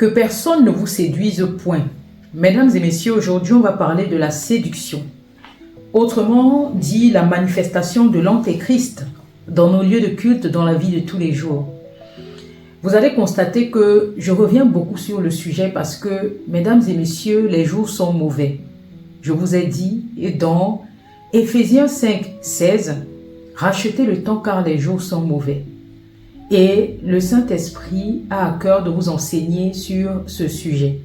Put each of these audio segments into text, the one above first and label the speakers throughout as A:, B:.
A: Que personne ne vous séduise, point. Mesdames et messieurs, aujourd'hui, on va parler de la séduction. Autrement dit, la manifestation de l'Antéchrist dans nos lieux de culte, dans la vie de tous les jours. Vous allez constater que je reviens beaucoup sur le sujet parce que, mesdames et messieurs, les jours sont mauvais. Je vous ai dit dans Éphésiens 5, 16, « Rachetez le temps car les jours sont mauvais ». Et le Saint-Esprit a à cœur de vous enseigner sur ce sujet.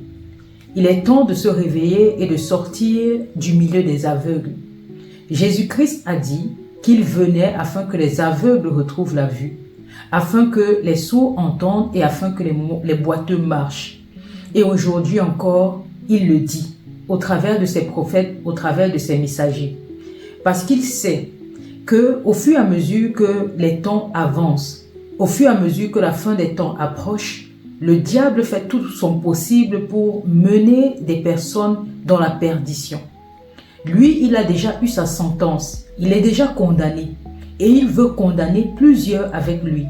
A: Il est temps de se réveiller et de sortir du milieu des aveugles. Jésus-Christ a dit qu'il venait afin que les aveugles retrouvent la vue, afin que les sourds entendent et afin que les boiteux marchent. Et aujourd'hui encore, il le dit au travers de ses prophètes, au travers de ses messagers. Parce qu'il sait qu'au fur et à mesure que les temps avancent, au fur et à mesure que la fin des temps approche, le diable fait tout son possible pour mener des personnes dans la perdition. Lui, il a déjà eu sa sentence, il est déjà condamné et il veut condamner plusieurs avec lui.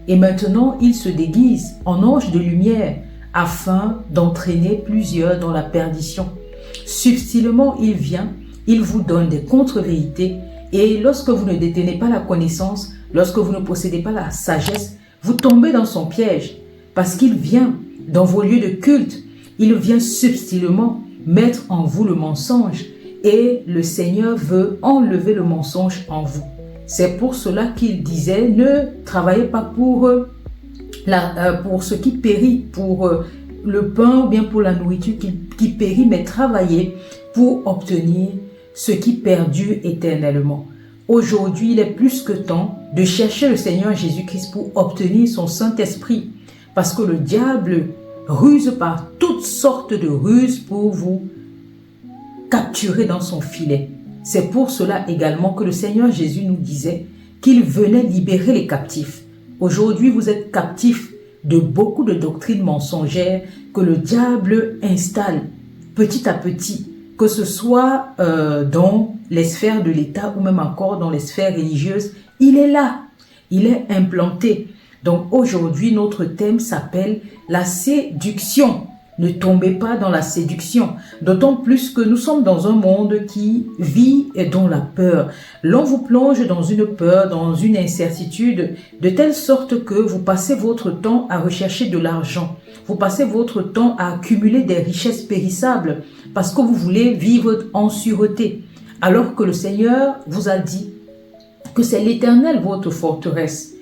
A: Et maintenant, il se déguise en ange de lumière afin d'entraîner plusieurs dans la perdition. Subtilement, il vient, il vous donne des contre-vérités et lorsque vous ne détenez pas la connaissance, lorsque vous ne possédez pas la sagesse, vous tombez dans son piège parce qu'il vient dans vos lieux de culte. Il vient subtilement mettre en vous le mensonge et le Seigneur veut enlever le mensonge en vous. C'est pour cela qu'il disait, ne travaillez pas pour ce qui périt, pour le pain ou bien pour la nourriture qui périt, mais travaillez pour obtenir ce qui perdure éternellement. Aujourd'hui, il est plus que temps de chercher le Seigneur Jésus-Christ pour obtenir son Saint-Esprit. Parce que le diable ruse par toutes sortes de ruses pour vous capturer dans son filet. C'est pour cela également que le Seigneur Jésus nous disait qu'il venait libérer les captifs. Aujourd'hui, vous êtes captifs de beaucoup de doctrines mensongères que le diable installe petit à petit, que ce soit dans les sphères de l'État ou même encore dans les sphères religieuses. Il est là, il est implanté. Donc aujourd'hui, notre thème s'appelle la séduction. Ne tombez pas dans la séduction, d'autant plus que nous sommes dans un monde qui vit dans la peur. L'on vous plonge dans une peur, dans une incertitude, de telle sorte que vous passez votre temps à rechercher de l'argent. Vous passez votre temps à accumuler des richesses périssables parce que vous voulez vivre en sûreté. Alors que le Seigneur vous a dit que c'est l'Éternel votre forteresse.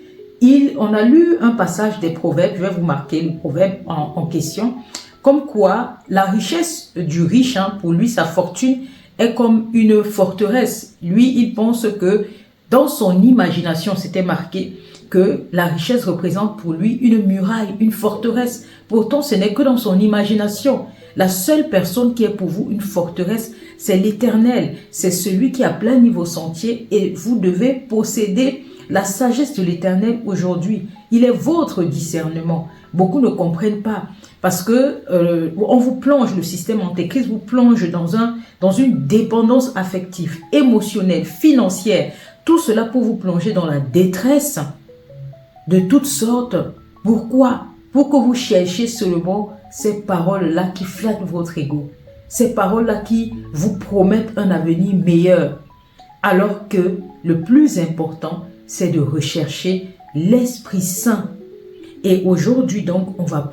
A: On a lu un passage des Proverbes, je vais vous marquer le proverbe en question, comme quoi la richesse du riche, pour lui, sa fortune est comme une forteresse. Lui, il pense que dans son imagination, c'était marqué que la richesse représente pour lui une muraille, une forteresse. Pourtant, ce n'est que dans son imagination. La seule personne qui est pour vous une forteresse, c'est l'Éternel. C'est celui qui a plani vos sentiers et vous devez posséder la sagesse de l'Éternel aujourd'hui. Il est votre discernement. Beaucoup ne comprennent pas parce que on vous plonge, le système antéchrist vous plonge dans une dépendance affective, émotionnelle, financière. Tout cela pour vous plonger dans la détresse de toutes sortes. Pourquoi? Pour que vous cherchiez seulement ces paroles-là qui flattent votre ego. Ces paroles-là qui vous promettent un avenir meilleur. Alors que le plus important, c'est de rechercher l'Esprit Saint. Et aujourd'hui, donc, on va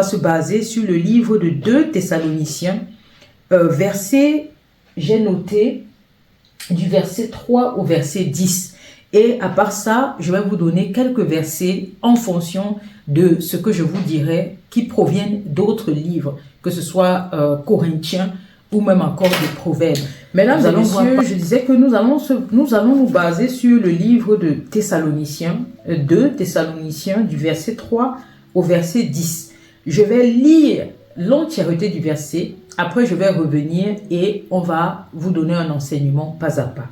A: se baser sur le livre de 2 Thessaloniciens, j'ai noté du verset 3 au verset 10. Et à part ça, je vais vous donner quelques versets en fonction de ce que je vous dirai qui proviennent d'autres livres, que ce soit Corinthiens ou même encore des Proverbes. Mesdames et messieurs, je disais que nous allons nous baser sur le livre de Thessaloniciens, 2 Thessaloniciens du verset 3 au verset 10. Je vais lire l'entièreté du verset, après je vais revenir et on va vous donner un enseignement pas à pas.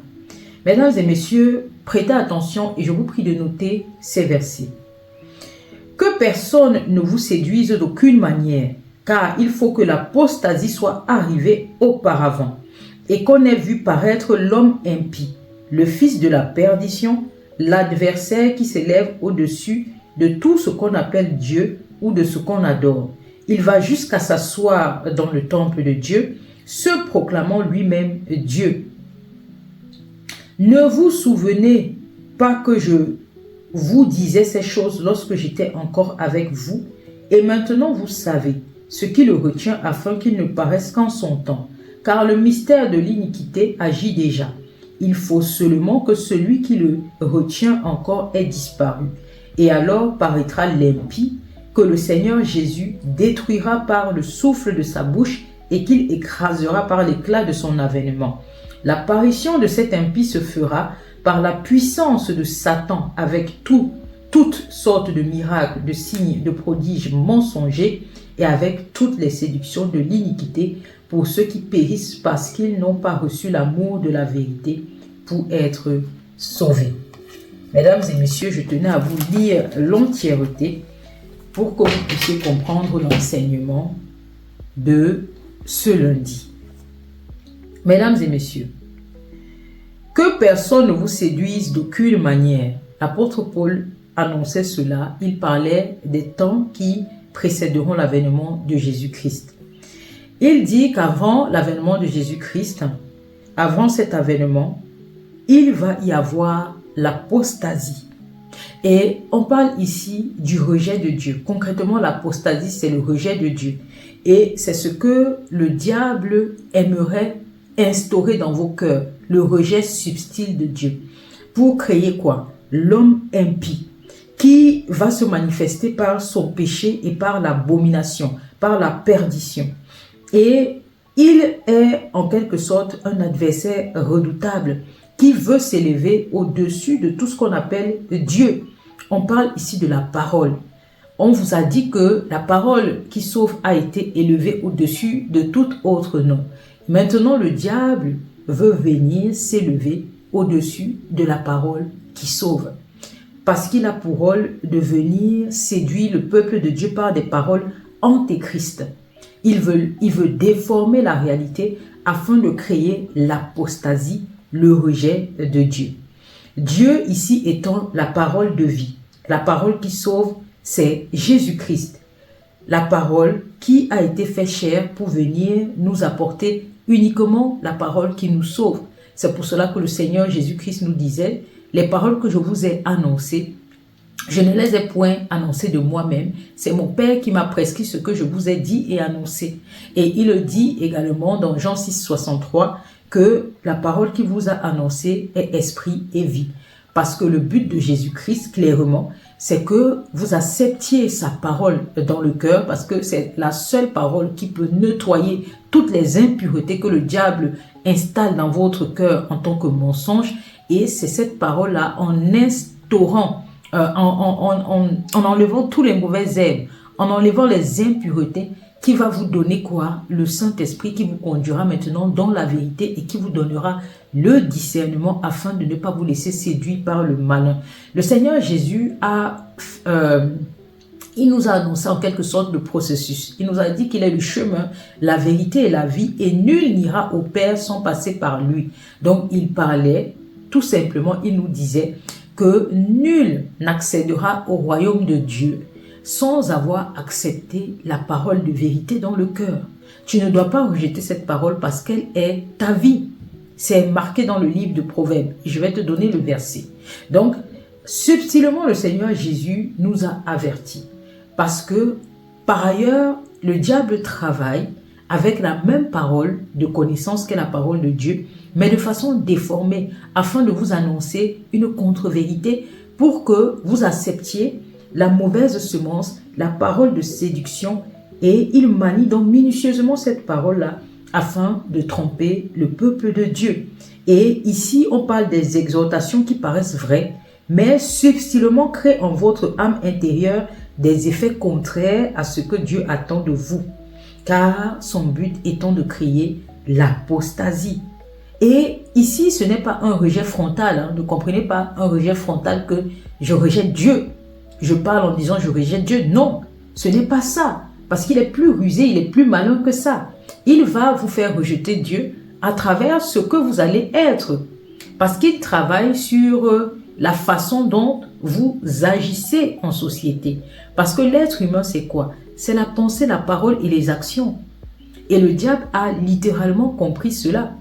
A: Mesdames et messieurs, prêtez attention et je vous prie de noter ces versets. Que personne ne vous séduise d'aucune manière, car il faut que l'apostasie soit arrivée auparavant, et qu'on ait vu paraître l'homme impie, le fils de la perdition, l'adversaire qui s'élève au-dessus de tout ce qu'on appelle Dieu ou de ce qu'on adore. Il va jusqu'à s'asseoir dans le temple de Dieu, se proclamant lui-même Dieu. Ne vous souvenez pas que je vous disais ces choses lorsque j'étais encore avec vous, et maintenant vous savez ce qui le retient afin qu'il ne paraisse qu'en son temps, car le mystère de l'iniquité agit déjà. Il faut seulement que celui qui le retient encore ait disparu, et alors paraîtra l'impie que le Seigneur Jésus détruira par le souffle de sa bouche et qu'il écrasera par l'éclat de son avènement. L'apparition de cet impie se fera par la puissance de Satan avec toutes sortes de miracles, de signes, de prodiges mensongers et avec toutes les séductions de l'iniquité pour ceux qui périssent parce qu'ils n'ont pas reçu l'amour de la vérité pour être sauvés. Mesdames et messieurs, je tenais à vous lire l'entièreté pour que vous puissiez comprendre l'enseignement de ce lundi. Mesdames et messieurs, que personne ne vous séduise d'aucune manière. L'apôtre Paul annonçait cela. Il parlait des temps qui précéderont l'avènement de Jésus-Christ. Il dit qu'avant l'avènement de Jésus-Christ, avant cet avènement, il va y avoir l'apostasie. Et on parle ici du rejet de Dieu. Concrètement, l'apostasie, c'est le rejet de Dieu. Et c'est ce que le diable aimerait instaurer dans vos cœurs, le rejet subtil de Dieu. Pour créer quoi? L'homme impie, qui va se manifester par son péché et par l'abomination, par la perdition. Et il est en quelque sorte un adversaire redoutable qui veut s'élever au-dessus de tout ce qu'on appelle Dieu. On parle ici de la parole. On vous a dit que la parole qui sauve a été élevée au-dessus de tout autre nom. Maintenant, le diable veut venir s'élever au-dessus de la parole qui sauve. Parce qu'il a pour rôle de venir séduire le peuple de Dieu par des paroles antéchrist. Il veut déformer la réalité afin de créer l'apostasie, le rejet de Dieu. Dieu ici étant la parole de vie. La parole qui sauve, c'est Jésus-Christ. La parole qui a été fait chair pour venir nous apporter uniquement la parole qui nous sauve. C'est pour cela que le Seigneur Jésus-Christ nous disait, les paroles que je vous ai annoncées, je ne les ai point annoncées de moi-même. C'est mon Père qui m'a prescrit ce que je vous ai dit et annoncé. Et il le dit également dans Jean 6, 63, que la parole qui vous a annoncée est esprit et vie. Parce que le but de Jésus-Christ, clairement, c'est que vous acceptiez sa parole dans le cœur, parce que c'est la seule parole qui peut nettoyer toutes les impuretés que le diable installe dans votre cœur en tant que mensonge. Et c'est cette parole-là, en instaurant, en enlevant tous les mauvaises herbes, en enlevant les impuretés, qui va vous donner quoi? Le Saint-Esprit qui vous conduira maintenant dans la vérité et qui vous donnera le discernement afin de ne pas vous laisser séduire par le malin. Le Seigneur Jésus il nous a annoncé en quelque sorte le processus. Il nous a dit qu'il est le chemin, la vérité et la vie et nul n'ira au Père sans passer par lui. Donc il parlait, tout simplement, il nous disait que nul n'accédera au royaume de Dieu sans avoir accepté la parole de vérité dans le cœur. Tu ne dois pas rejeter cette parole parce qu'elle est ta vie. C'est marqué dans le livre de Proverbes. Je vais te donner le verset. Donc, subtilement, le Seigneur Jésus nous a avertis. Parce que, par ailleurs, le diable travaille avec la même parole de connaissance qu'est la parole de Dieu, mais de façon déformée, afin de vous annoncer une contre-vérité pour que vous acceptiez la mauvaise semence, la parole de séduction, et il manie donc minutieusement cette parole-là afin de tromper le peuple de Dieu. Et ici, on parle des exhortations qui paraissent vraies, mais subtilement créent en votre âme intérieure des effets contraires à ce que Dieu attend de vous, car son but étant de créer l'apostasie. Et ici, ce n'est pas un rejet frontal, ne comprenez pas un rejet frontal que je rejette Dieu. Je parle en disant je rejette Dieu. Non, ce n'est pas ça. Parce qu'il est plus rusé, il est plus malin que ça. Il va vous faire rejeter Dieu à travers ce que vous allez être. Parce qu'il travaille sur la façon dont vous agissez en société. Parce que l'être humain, c'est quoi? C'est la pensée, la parole et les actions. Et le diable a littéralement compris cela.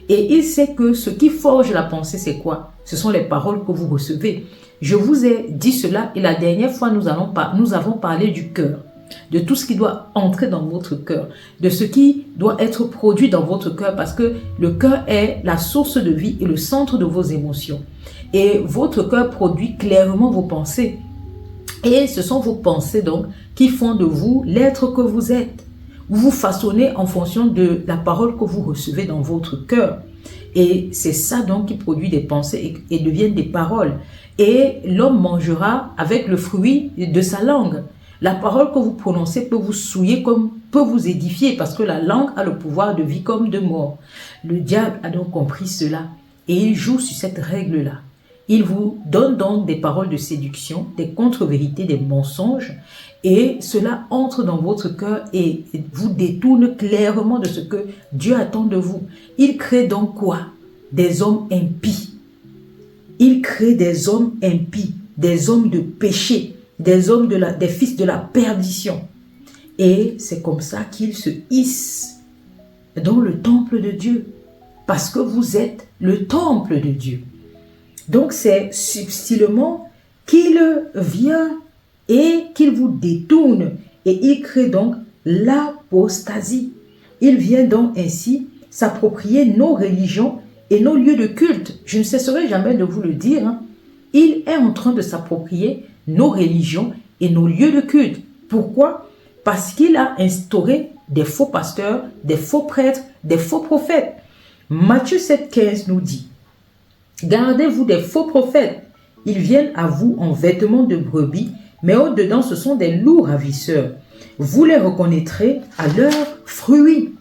A: Et il sait que ce qui forge la pensée, c'est quoi? Ce sont les paroles que vous recevez. Je vous ai dit cela et la dernière fois, nous avons parlé du cœur, de tout ce qui doit entrer dans votre cœur, de ce qui doit être produit dans votre cœur, parce que le cœur est la source de vie et le centre de vos émotions. Et votre cœur produit clairement vos pensées. Et ce sont vos pensées donc qui font de vous l'être que vous êtes. Vous vous façonnez en fonction de la parole que vous recevez dans votre cœur. Et c'est ça donc qui produit des pensées et deviennent des paroles. Et l'homme mangera avec le fruit de sa langue. La parole que vous prononcez peut vous souiller comme peut vous édifier, parce que la langue a le pouvoir de vie comme de mort. Le diable a donc compris cela et il joue sur cette règle-là. Il vous donne donc des paroles de séduction, des contre-vérités, des mensonges, et cela entre dans votre cœur et vous détourne clairement de ce que Dieu attend de vous. Il crée donc quoi? Des hommes impies. Il crée des hommes impies, des hommes de péché, des hommes des fils de la perdition. Et c'est comme ça qu'il se hisse dans le temple de Dieu, parce que vous êtes le temple de Dieu. Donc c'est subtilement qu'il vient et qu'il vous détourne et il crée donc l'apostasie. Il vient donc ainsi s'approprier nos religions et nos lieux de culte. Je ne cesserai jamais de vous le dire. Il est en train de s'approprier nos religions et nos lieux de culte. Pourquoi? Parce qu'il a instauré des faux pasteurs, des faux prêtres, des faux prophètes. Matthieu 7,15 nous dit: gardez-vous des faux prophètes. Ils viennent à vous en vêtements de brebis, mais au-dedans, ce sont des loups ravisseurs. Vous les reconnaîtrez à leurs fruits.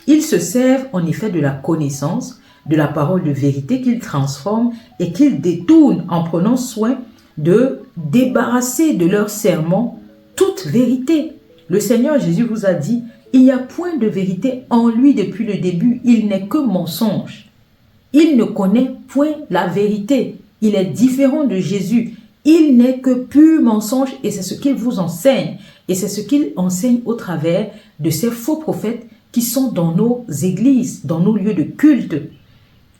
A: Ils se servent en effet de la connaissance, de la parole de vérité qu'ils transforment et qu'ils détournent en prenant soin de débarrasser de leur serment toute vérité. Le Seigneur Jésus vous a dit: il n'y a point de vérité en lui depuis le début, il n'est que mensonge. Il ne connaît point la vérité. Il est différent de Jésus. Il n'est que pur mensonge et c'est ce qu'il vous enseigne. Et c'est ce qu'il enseigne au travers de ces faux prophètes qui sont dans nos églises, dans nos lieux de culte.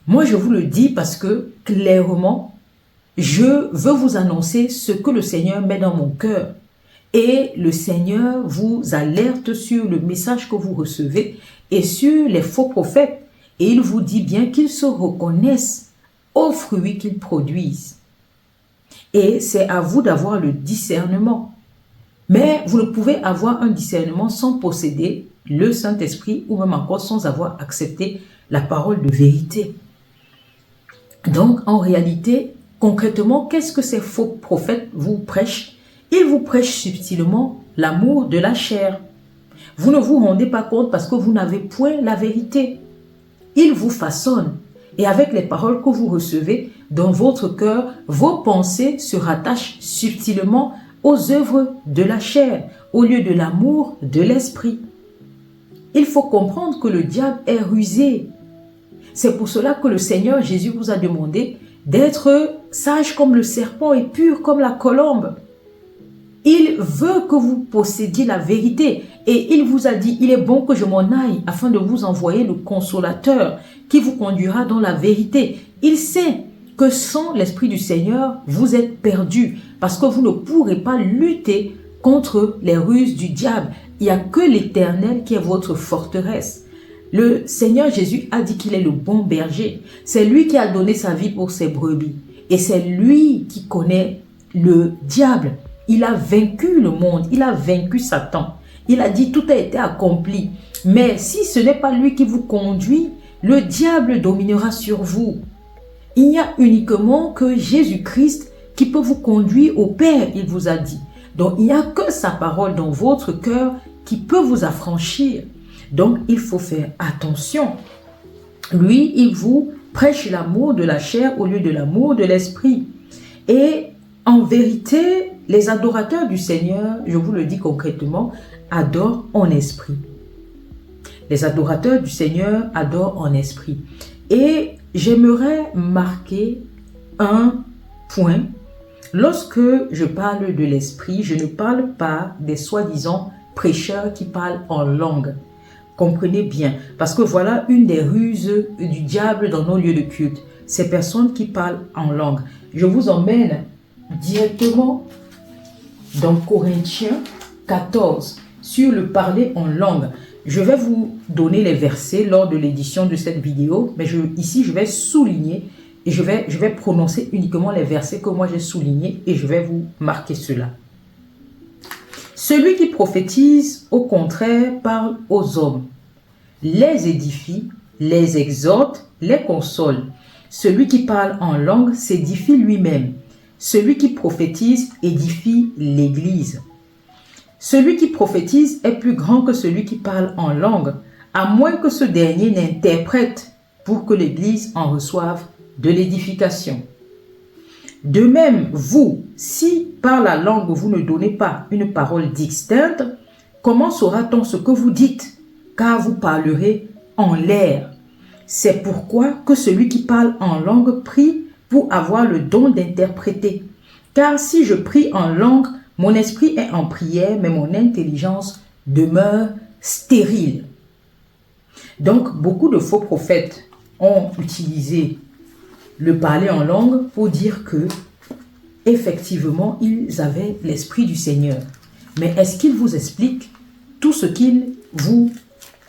A: Moi, je vous le dis parce que clairement, je veux vous annoncer ce que le Seigneur met dans mon cœur. Et le Seigneur vous alerte sur le message que vous recevez et sur les faux prophètes. Et il vous dit bien qu'ils se reconnaissent aux fruits qu'ils produisent. Et c'est à vous d'avoir le discernement. Mais vous ne pouvez avoir un discernement sans posséder le Saint-Esprit ou même encore sans avoir accepté la parole de vérité. Donc, en réalité, concrètement, qu'est-ce que ces faux prophètes vous prêchent? Ils vous prêchent subtilement l'amour de la chair. Vous ne vous rendez pas compte parce que vous n'avez point la vérité. Ils vous façonnent. Et avec les paroles que vous recevez dans votre cœur, vos pensées se rattachent subtilement aux œuvres de la chair, au lieu de l'amour de l'esprit. Il faut comprendre que le diable est rusé. C'est pour cela que le Seigneur Jésus vous a demandé d'être sage comme le serpent et pur comme la colombe. Il veut que vous possédiez la vérité et il vous a dit: il est bon que je m'en aille afin de vous envoyer le consolateur qui vous conduira dans la vérité. Il sait que sans l'Esprit du Seigneur, vous êtes perdus parce que vous ne pourrez pas lutter contre les ruses du diable. Il n'y a que l'Éternel qui est votre forteresse. Le Seigneur Jésus a dit qu'il est le bon berger. C'est lui qui a donné sa vie pour ses brebis. Et c'est lui qui connaît le diable. Il a vaincu le monde, il a vaincu Satan. Il a dit: tout a été accompli. Mais si ce n'est pas lui qui vous conduit, le diable dominera sur vous. Il n'y a uniquement que Jésus-Christ qui peut vous conduire au Père, il vous a dit. Donc, il n'y a que sa parole dans votre cœur qui peut vous affranchir. Donc, il faut faire attention. Lui, il vous prêche l'amour de la chair au lieu de l'amour de l'esprit. Et en vérité, les adorateurs du Seigneur, je vous le dis concrètement, adorent en esprit. Les adorateurs du Seigneur adorent en esprit. Et j'aimerais marquer un point, lorsque je parle de l'esprit, je ne parle pas des soi-disant prêcheurs qui parlent en langue. Comprenez bien, parce que voilà une des ruses du diable dans nos lieux de culte. Ces personnes qui parlent en langue. Je vous emmène directement dans Corinthiens 14 sur le parler en langue. Je vais vous donner les versets lors de l'édition de cette vidéo, mais ici je vais souligner et je vais prononcer uniquement les versets que moi j'ai soulignés et je vais vous marquer cela. Celui qui prophétise, au contraire, parle aux hommes, les édifie, les exhorte, les console. Celui qui parle en langue s'édifie lui-même. Celui qui prophétise édifie l'Église. Celui qui prophétise est plus grand que celui qui parle en langue, à moins que ce dernier n'interprète pour que l'Église en reçoive de l'édification. De même, vous, si par la langue vous ne donnez pas une parole distincte, comment saura-t-on ce que vous dites? Car vous parlerez en l'air. C'est pourquoi que celui qui parle en langue prie pour avoir le don d'interpréter. Car si je prie en langue, mon esprit est en prière, mais mon intelligence demeure stérile. Donc, beaucoup de faux prophètes ont utilisé le parler en langue pour dire que, effectivement, ils avaient l'esprit du Seigneur. Mais est-ce qu'ils vous expliquent tout ce qu'ils vous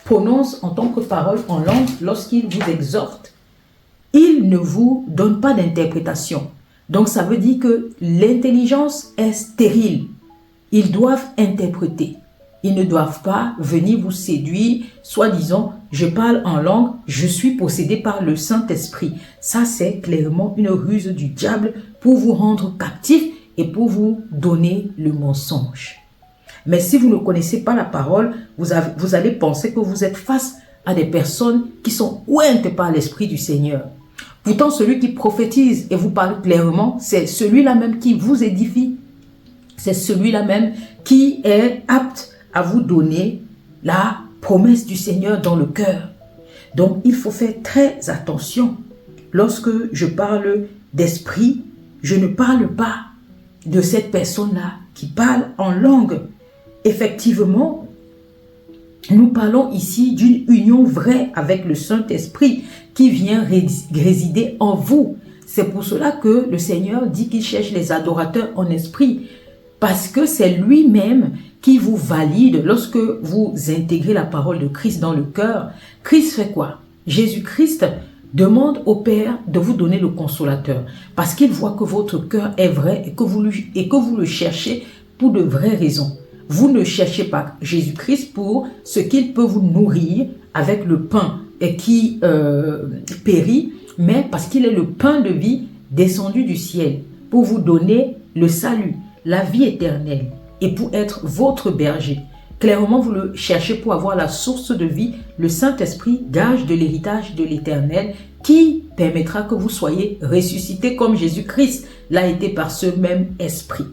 A: prononcent en tant que parole en langue lorsqu'ils vous exhortent? Ils ne vous donnent pas d'interprétation. Donc, ça veut dire que l'intelligence est stérile. Ils doivent interpréter. Ils ne doivent pas venir vous séduire, soi-disant, je parle en langue, je suis possédé par le Saint-Esprit. Ça, c'est clairement une ruse du diable pour vous rendre captif et pour vous donner le mensonge. Mais si vous ne connaissez pas la parole, vous allez penser que vous êtes face à des personnes qui sont ointes par l'Esprit du Seigneur. Pourtant, celui qui prophétise et vous parle clairement, c'est celui-là même qui vous édifie. C'est celui-là même qui est apte à vous donner la promesse du Seigneur dans le cœur. Donc, il faut faire très attention. Lorsque je parle d'esprit, je ne parle pas de cette personne-là qui parle en langue. Effectivement, nous parlons ici d'une union vraie avec le Saint-Esprit qui vient résider en vous. C'est pour cela que le Seigneur dit qu'il cherche les adorateurs en esprit, parce que c'est lui-même qui vous valide lorsque vous intégrez la parole de Christ dans le cœur. Christ fait quoi? Jésus-Christ demande au Père de vous donner le consolateur, parce qu'il voit que votre cœur est vrai et que vous le cherchez pour de vraies raisons. Vous ne cherchez pas Jésus-Christ pour ce qu'il peut vous nourrir avec le pain qui périt, mais parce qu'il est le pain de vie descendu du ciel pour vous donner le salut, la vie éternelle et pour être votre berger. Clairement, vous le cherchez pour avoir la source de vie, le Saint-Esprit, gage de l'héritage de l'Éternel, qui permettra que vous soyez ressuscités comme Jésus-Christ l'a été par ce même Esprit.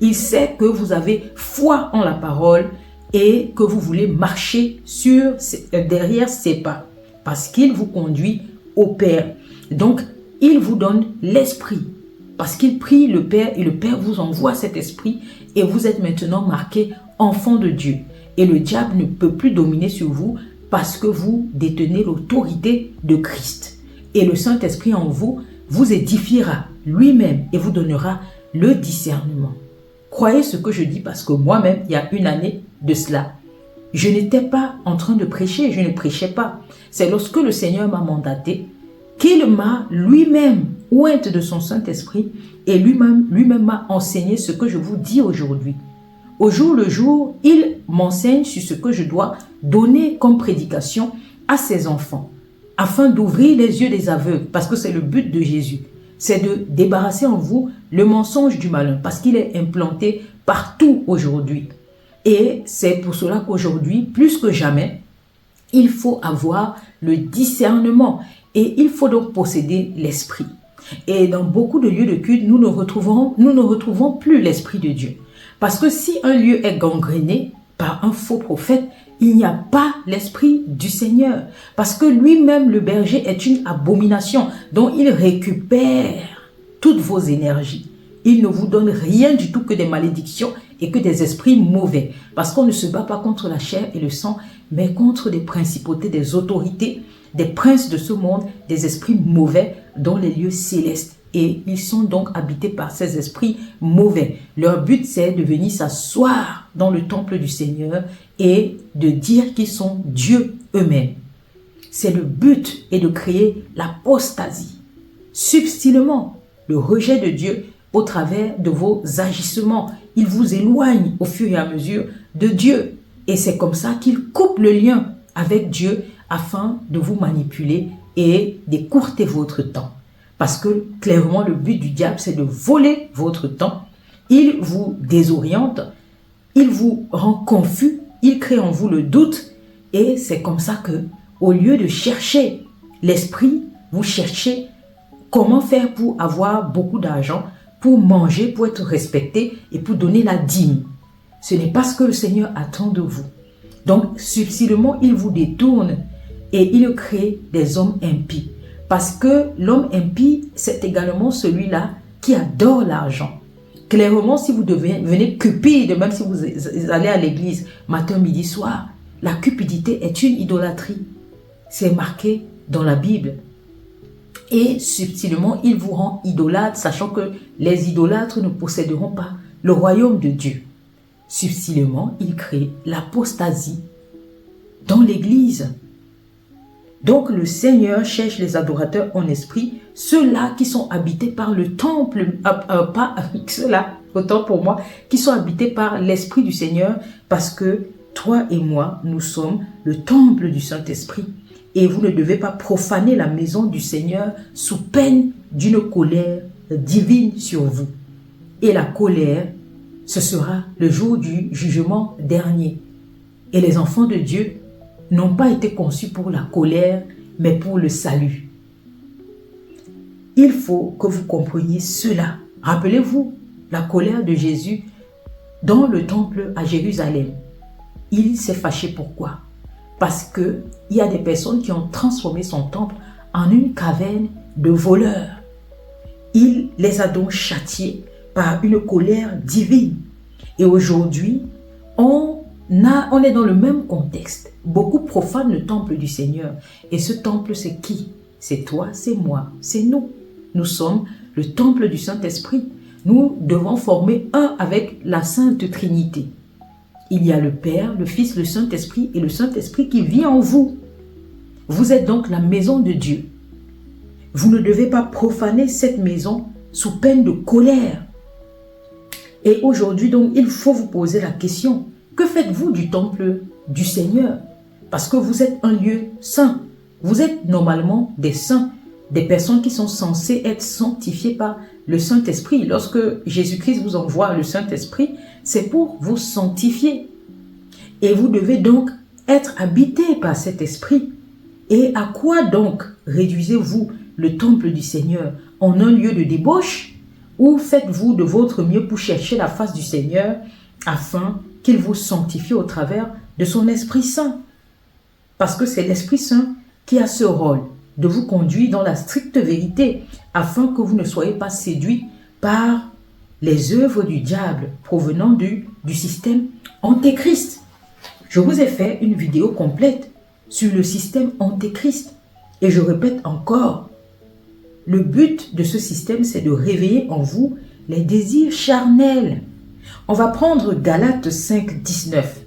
A: Il sait que vous avez foi en la parole et que vous voulez marcher derrière ses pas parce qu'il vous conduit au Père. Donc, il vous donne l'Esprit parce qu'il prie le Père et le Père vous envoie cet Esprit et vous êtes maintenant marqué enfant de Dieu. Et le diable ne peut plus dominer sur vous parce que vous détenez l'autorité de Christ. Et le Saint-Esprit en vous vous édifiera lui-même et vous donnera le discernement. Croyez ce que je dis parce que moi-même, il y a une année de cela, je n'étais pas en train de prêcher, je ne prêchais pas. C'est lorsque le Seigneur m'a mandaté qu'il m'a lui-même ointe de son Saint-Esprit et lui-même m'a enseigné ce que je vous dis aujourd'hui. Au jour le jour, il m'enseigne sur ce que je dois donner comme prédication à ses enfants afin d'ouvrir les yeux des aveugles parce que c'est le but de Jésus. C'est de débarrasser en vous le mensonge du malin parce qu'il est implanté partout aujourd'hui. Et c'est pour cela qu'aujourd'hui, plus que jamais, il faut avoir le discernement et il faut donc posséder l'esprit. Et dans beaucoup de lieux de culte, nous ne retrouvons plus l'esprit de Dieu. Parce que si un lieu est gangréné par un faux prophète, il n'y a pas l'esprit du Seigneur. Parce que lui-même, le berger, est une abomination dont il récupère toutes vos énergies. Il ne vous donne rien du tout que des malédictions et que des esprits mauvais. Parce qu'on ne se bat pas contre la chair et le sang, mais contre des principautés, des autorités, des princes de ce monde, des esprits mauvais dans les lieux célestes. Et ils sont donc habités par ces esprits mauvais. Leur but, c'est de venir s'asseoir dans le temple du Seigneur et de dire qu'ils sont Dieu eux-mêmes. C'est le but est de créer l'apostasie. Subtilement, le rejet de Dieu au travers de vos agissements. Il vous éloigne au fur et à mesure de Dieu. Et c'est comme ça qu'il coupe le lien avec Dieu afin de vous manipuler et d'écourter votre temps. Parce que clairement, le but du diable, c'est de voler votre temps. Il vous désoriente, il vous rend confus, il crée en vous le doute. Et c'est comme ça que, au lieu de chercher l'esprit, vous cherchez comment faire pour avoir beaucoup d'argent, pour manger, pour être respecté et pour donner la dîme. Ce n'est pas ce que le Seigneur attend de vous. Donc, subtilement, il vous détourne et il crée des hommes impies. Parce que l'homme impie, c'est également celui-là qui adore l'argent. Clairement, si vous devenez cupide, même si vous allez à l'église matin, midi, soir, la cupidité est une idolâtrie. C'est marqué dans la Bible. Et subtilement, il vous rend idolâtre, sachant que les idolâtres ne posséderont pas le royaume de Dieu. Subtilement, il crée l'apostasie dans l'église. Donc le Seigneur cherche les adorateurs en esprit, ceux-là qui sont habités par le temple, pas ceux-là, autant pour moi, qui sont habités par l'Esprit du Seigneur, parce que toi et moi, nous sommes le temple du Saint-Esprit. Et vous ne devez pas profaner la maison du Seigneur sous peine d'une colère divine sur vous. Et la colère, ce sera le jour du jugement dernier. Et les enfants de Dieu n'ont pas été conçus pour la colère, mais pour le salut. Il faut que vous compreniez cela. Rappelez-vous la colère de Jésus dans le temple à Jérusalem. Il s'est fâché pourquoi? Parce qu'il y a des personnes qui ont transformé son temple en une caverne de voleurs. Il les a donc châtiés par une colère divine. Et aujourd'hui, on est dans le même contexte. Beaucoup profanent le temple du Seigneur. Et ce temple, c'est qui? C'est toi, c'est moi, c'est nous. Nous sommes le temple du Saint-Esprit. Nous devons former un avec la Sainte Trinité. Il y a le Père, le Fils, le Saint-Esprit et le Saint-Esprit qui vit en vous. Vous êtes donc la maison de Dieu. Vous ne devez pas profaner cette maison sous peine de colère. Et aujourd'hui, donc, il faut vous poser la question. Que faites-vous du temple du Seigneur? Parce que vous êtes un lieu saint. Vous êtes normalement des saints, des personnes qui sont censées être sanctifiées par le Saint-Esprit. Lorsque Jésus-Christ vous envoie le Saint-Esprit, c'est pour vous sanctifier. Et vous devez donc être habité par cet esprit. Et à quoi donc réduisez-vous le temple du Seigneur? En un lieu de débauche? Ou faites-vous de votre mieux pour chercher la face du Seigneur afin qu'il vous sanctifie au travers de son Esprit Saint? Parce que c'est l'Esprit Saint qui a ce rôle de vous conduire dans la stricte vérité afin que vous ne soyez pas séduits par les œuvres du diable provenant du système antéchrist. Je vous ai fait une vidéo complète sur le système antéchrist. Et je répète encore, le but de ce système, c'est de réveiller en vous les désirs charnels. On va prendre Galates 5, 19.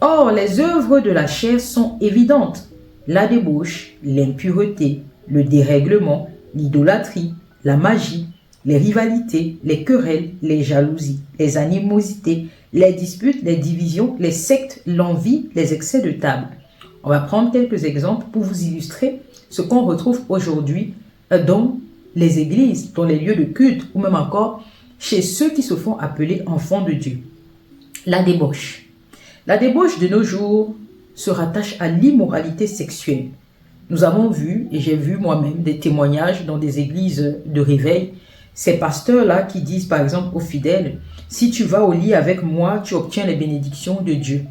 A: Or, les œuvres de la chair sont évidentes. La débauche, l'impureté, le dérèglement, l'idolâtrie, la magie, les rivalités, les querelles, les jalousies, les animosités, les disputes, les divisions, les sectes, l'envie, les excès de table. On va prendre quelques exemples pour vous illustrer ce qu'on retrouve aujourd'hui dans les églises, dans les lieux de culte ou même encore chez ceux qui se font appeler enfants de Dieu. La débauche. La débauche de nos jours se rattache à l'immoralité sexuelle. Nous avons vu, et j'ai vu moi-même des témoignages dans des églises de réveil, ces pasteurs-là qui disent par exemple aux fidèles, si tu vas au lit avec moi, tu obtiens les bénédictions de Dieu.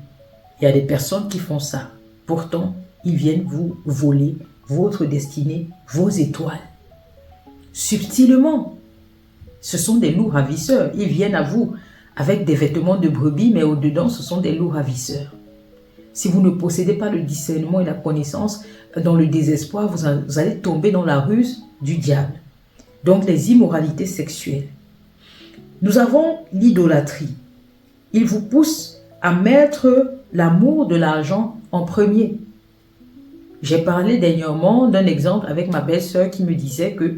A: Il y a des personnes qui font ça. Pourtant, ils viennent vous voler votre destinée, vos étoiles. Subtilement, Ce sont des loups ravisseurs. Ils viennent à vous avec des vêtements de brebis, mais au-dedans, ce sont des loups ravisseurs. Si vous ne possédez pas le discernement et la connaissance, dans le désespoir, vous allez tomber dans la ruse du diable. Donc, les immoralités sexuelles. Nous avons l'idolâtrie. Il vous pousse à mettre l'amour de l'argent en premier. J'ai parlé dernièrement d'un exemple avec ma belle-sœur qui me disait que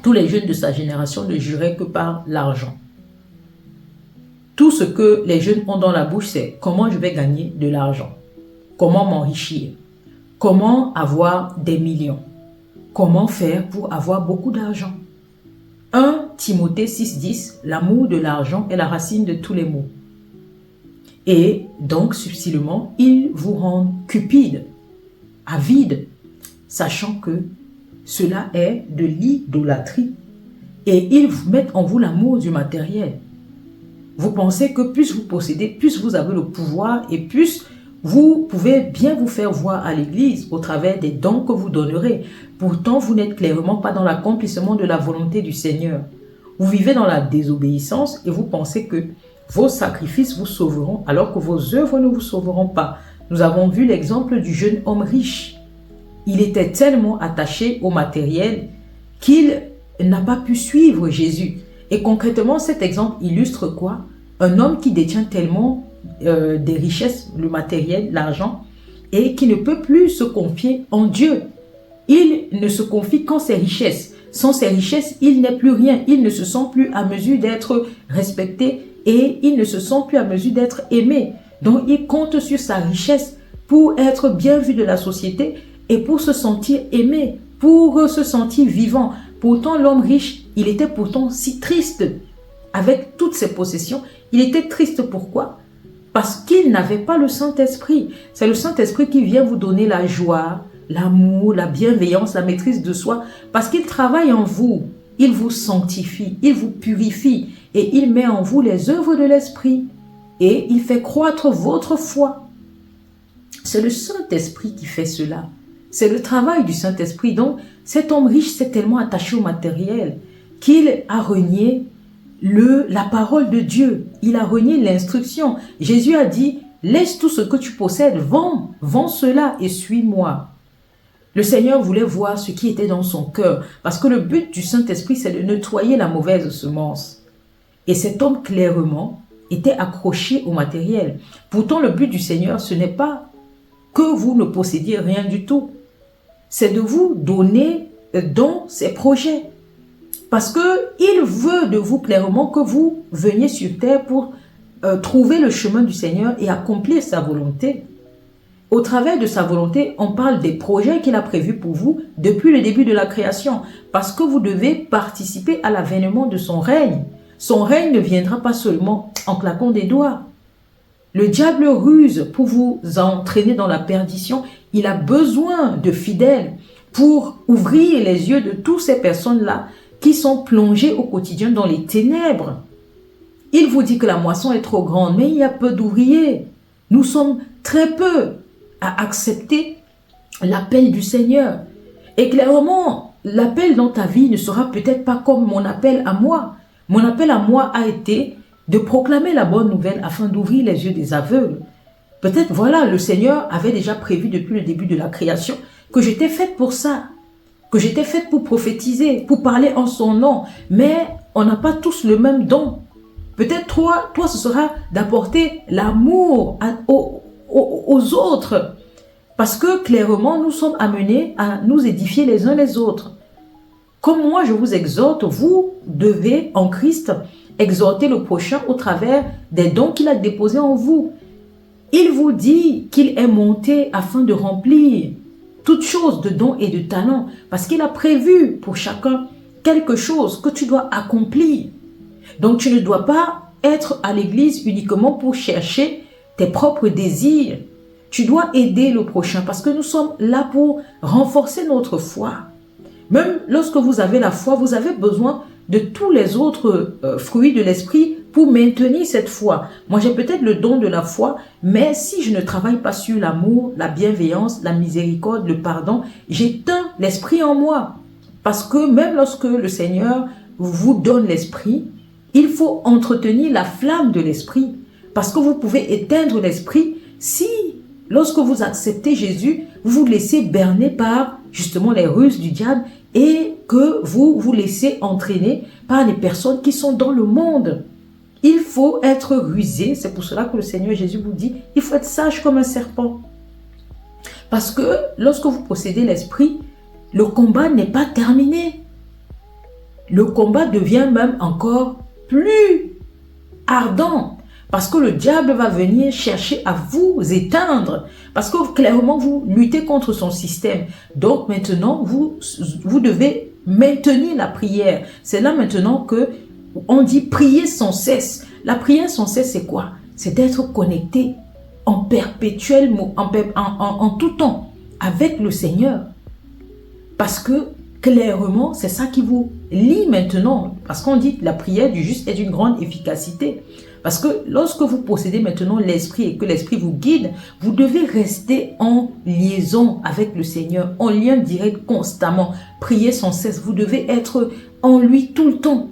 A: tous les jeunes de sa génération ne juraient que par l'argent. Tout ce que les jeunes ont dans la bouche, c'est comment je vais gagner de l'argent, comment m'enrichir, comment avoir des millions, comment faire pour avoir beaucoup d'argent. 1 Timothée 6,10, l'amour de l'argent est la racine de tous les maux. Et donc, subtilement, ils vous rendent cupides, avides, sachant que cela est de l'idolâtrie. Et ils vous mettent en vous l'amour du matériel. Vous pensez que plus vous possédez, plus vous avez le pouvoir et plus vous pouvez bien vous faire voir à l'église au travers des dons que vous donnerez. Pourtant, vous n'êtes clairement pas dans l'accomplissement de la volonté du Seigneur. Vous vivez dans la désobéissance et vous pensez que vos sacrifices vous sauveront alors que vos œuvres ne vous sauveront pas. Nous avons vu l'exemple du jeune homme riche. Il était tellement attaché au matériel qu'il n'a pas pu suivre Jésus. Et concrètement, cet exemple illustre quoi? Un homme qui détient tellement des richesses, le matériel, l'argent, et qui ne peut plus se confier en Dieu. Il ne se confie qu'en ses richesses. Sans ses richesses, il n'est plus rien. Il ne se sent plus à mesure d'être respecté et il ne se sent plus à mesure d'être aimé. Donc, il compte sur sa richesse pour être bien vu de la société et pour se sentir aimé, pour se sentir vivant. Pourtant, l'homme riche, il était pourtant si triste avec toutes ses possessions. Il était triste pourquoi? Parce qu'il n'avait pas le Saint-Esprit. C'est le Saint-Esprit qui vient vous donner la joie, l'amour, la bienveillance, la maîtrise de soi. Parce qu'il travaille en vous. Il vous sanctifie, il vous purifie et il met en vous les œuvres de l'Esprit. Et il fait croître votre foi. C'est le Saint-Esprit qui fait cela. C'est le travail du Saint-Esprit. Donc, cet homme riche s'est tellement attaché au matériel qu'il a renié la parole de Dieu. Il a renié l'instruction. Jésus a dit, laisse tout ce que tu possèdes, vends cela et suis-moi. Le Seigneur voulait voir ce qui était dans son cœur parce que le but du Saint-Esprit, c'est de nettoyer la mauvaise semence. Et cet homme, clairement, était accroché au matériel. Pourtant, le but du Seigneur, ce n'est pas que vous ne possédiez rien du tout. C'est de vous donner dans ses projets. Parce qu'il veut de vous clairement que vous veniez sur terre pour trouver le chemin du Seigneur et accomplir sa volonté. Au travers de sa volonté, on parle des projets qu'il a prévus pour vous depuis le début de la création. Parce que vous devez participer à l'avènement de son règne. Son règne ne viendra pas seulement en claquant des doigts. Le diable ruse pour vous entraîner dans la perdition. Il a besoin de fidèles pour ouvrir les yeux de toutes ces personnes-là qui sont plongées au quotidien dans les ténèbres. Il vous dit que la moisson est trop grande, mais il y a peu d'ouvriers. Nous sommes très peu à accepter l'appel du Seigneur. Et clairement, l'appel dans ta vie ne sera peut-être pas comme mon appel à moi. Mon appel à moi a été de proclamer la bonne nouvelle afin d'ouvrir les yeux des aveugles. Peut-être, voilà, le Seigneur avait déjà prévu depuis le début de la création que j'étais faite pour ça, que j'étais faite pour prophétiser, pour parler en son nom. Mais on n'a pas tous le même don. Peut-être toi, ce sera d'apporter l'amour aux autres. Parce que clairement, nous sommes amenés à nous édifier les uns les autres. Comme moi, je vous exhorte, vous devez en Christ exhorter le prochain au travers des dons qu'il a déposés en vous. Il vous dit qu'il est monté afin de remplir toutes choses de dons et de talents, parce qu'il a prévu pour chacun quelque chose que tu dois accomplir. Donc tu ne dois pas être à l'église uniquement pour chercher tes propres désirs. Tu dois aider le prochain parce que nous sommes là pour renforcer notre foi. Même lorsque vous avez la foi, vous avez besoin de tous les autres fruits de l'esprit pour maintenir cette foi. Moi, j'ai peut-être le don de la foi, mais si je ne travaille pas sur l'amour, la bienveillance, la miséricorde, le pardon, j'éteins l'esprit en moi. Parce que même lorsque le Seigneur vous donne l'esprit, il faut entretenir la flamme de l'esprit. Parce que vous pouvez éteindre l'esprit si, lorsque vous acceptez Jésus, vous vous laissez berner par justement les ruses du diable et que vous vous laissez entraîner par les personnes qui sont dans le monde. Il faut être rusé. C'est pour cela que le Seigneur Jésus vous dit, il faut être sage comme un serpent. Parce que lorsque vous possédez l'esprit, le combat n'est pas terminé. Le combat devient même encore plus ardent. Parce que le diable va venir chercher à vous éteindre. Parce que clairement, vous luttez contre son système. Donc maintenant, vous devez maintenir la prière. C'est là maintenant que on dit prier sans cesse. La prière sans cesse, c'est quoi? C'est d'être connecté en perpétuel, en tout temps avec le Seigneur. Parce que clairement, c'est ça qui vous lie maintenant. Parce qu'on dit que la prière du juste est d'une grande efficacité. Parce que lorsque vous possédez maintenant l'esprit et que l'esprit vous guide, vous devez rester en liaison avec le Seigneur, en lien direct constamment. Prier sans cesse, vous devez être en lui tout le temps.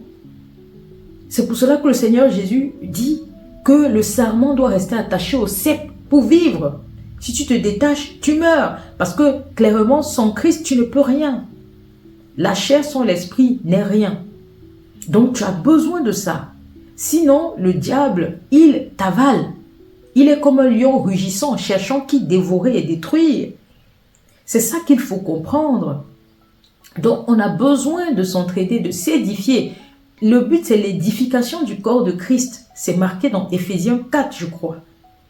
A: C'est pour cela que le Seigneur Jésus dit que le sarment doit rester attaché au cep pour vivre. Si tu te détaches, tu meurs. Parce que clairement, sans Christ, tu ne peux rien. La chair sans l'esprit n'est rien. Donc tu as besoin de ça. Sinon, le diable, il t'avale. Il est comme un lion rugissant, cherchant qui dévorer et détruire. C'est ça qu'il faut comprendre. Donc, on a besoin de s'entraider, de s'édifier. Le but, c'est l'édification du corps de Christ. C'est marqué dans Éphésiens 4, je crois.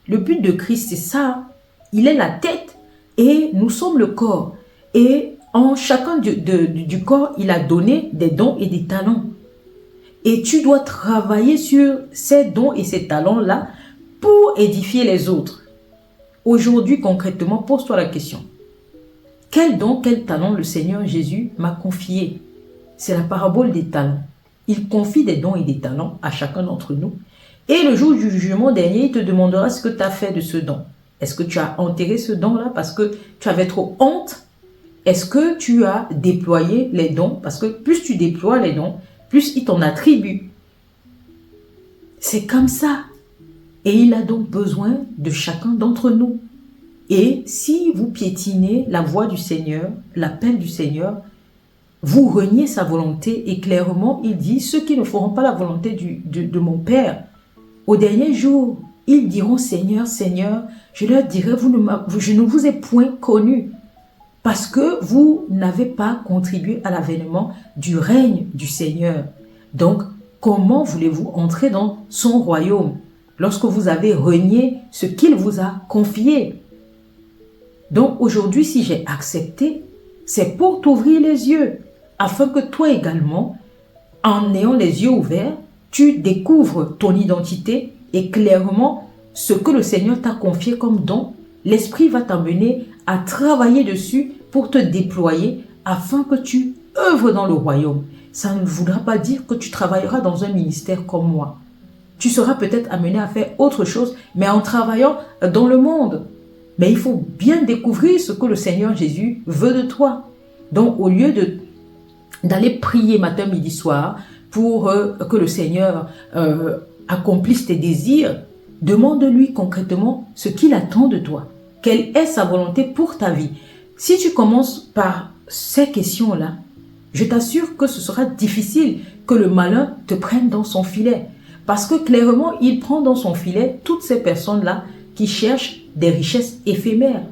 A: Le but de Christ, c'est ça. Il est la tête et nous sommes le corps. Et en chacun du corps, il a donné des dons et des talents. Et tu dois travailler sur ces dons et ces talents-là pour édifier les autres. Aujourd'hui, concrètement, pose-toi la question. Quel don, quel talent le Seigneur Jésus m'a confié? C'est la parabole des talents. Il confie des dons et des talents à chacun d'entre nous. Et le jour du jugement dernier, il te demandera ce que tu as fait de ce don. Est-ce que tu as enterré ce don-là parce que tu avais trop honte? Est-ce que tu as déployé les dons? Parce que plus tu déploies les dons, plus il t'en attribue. C'est comme ça. Et il a donc besoin de chacun d'entre nous. Et si vous piétinez la voix du Seigneur, l'appel du Seigneur, vous reniez sa volonté. Et clairement, il dit, ceux qui ne feront pas la volonté de mon Père, au dernier jour, ils diront, Seigneur, Seigneur, je leur dirai, je ne vous ai point connu. Parce que vous n'avez pas contribué à l'avènement du règne du Seigneur. Donc, comment voulez-vous entrer dans son royaume lorsque vous avez renié ce qu'il vous a confié? Donc, aujourd'hui, si j'ai accepté, c'est pour t'ouvrir les yeux, afin que toi également, en ayant les yeux ouverts, tu découvres ton identité et clairement ce que le Seigneur t'a confié comme don. L'Esprit va t'amener à travailler dessus pour te déployer afin que tu œuvres dans le royaume. Ça ne voudra pas dire que tu travailleras dans un ministère comme moi. Tu seras peut-être amené à faire autre chose, mais en travaillant dans le monde. Mais il faut bien découvrir ce que le Seigneur Jésus veut de toi. Donc, au lieu d'aller prier matin, midi, soir, pour que le Seigneur accomplisse tes désirs, demande-lui concrètement ce qu'il attend de toi. Quelle est sa volonté pour ta vie? Si tu commences par ces questions-là, je t'assure que ce sera difficile que le malin te prenne dans son filet. Parce que clairement, il prend dans son filet toutes ces personnes-là qui cherchent des richesses éphémères.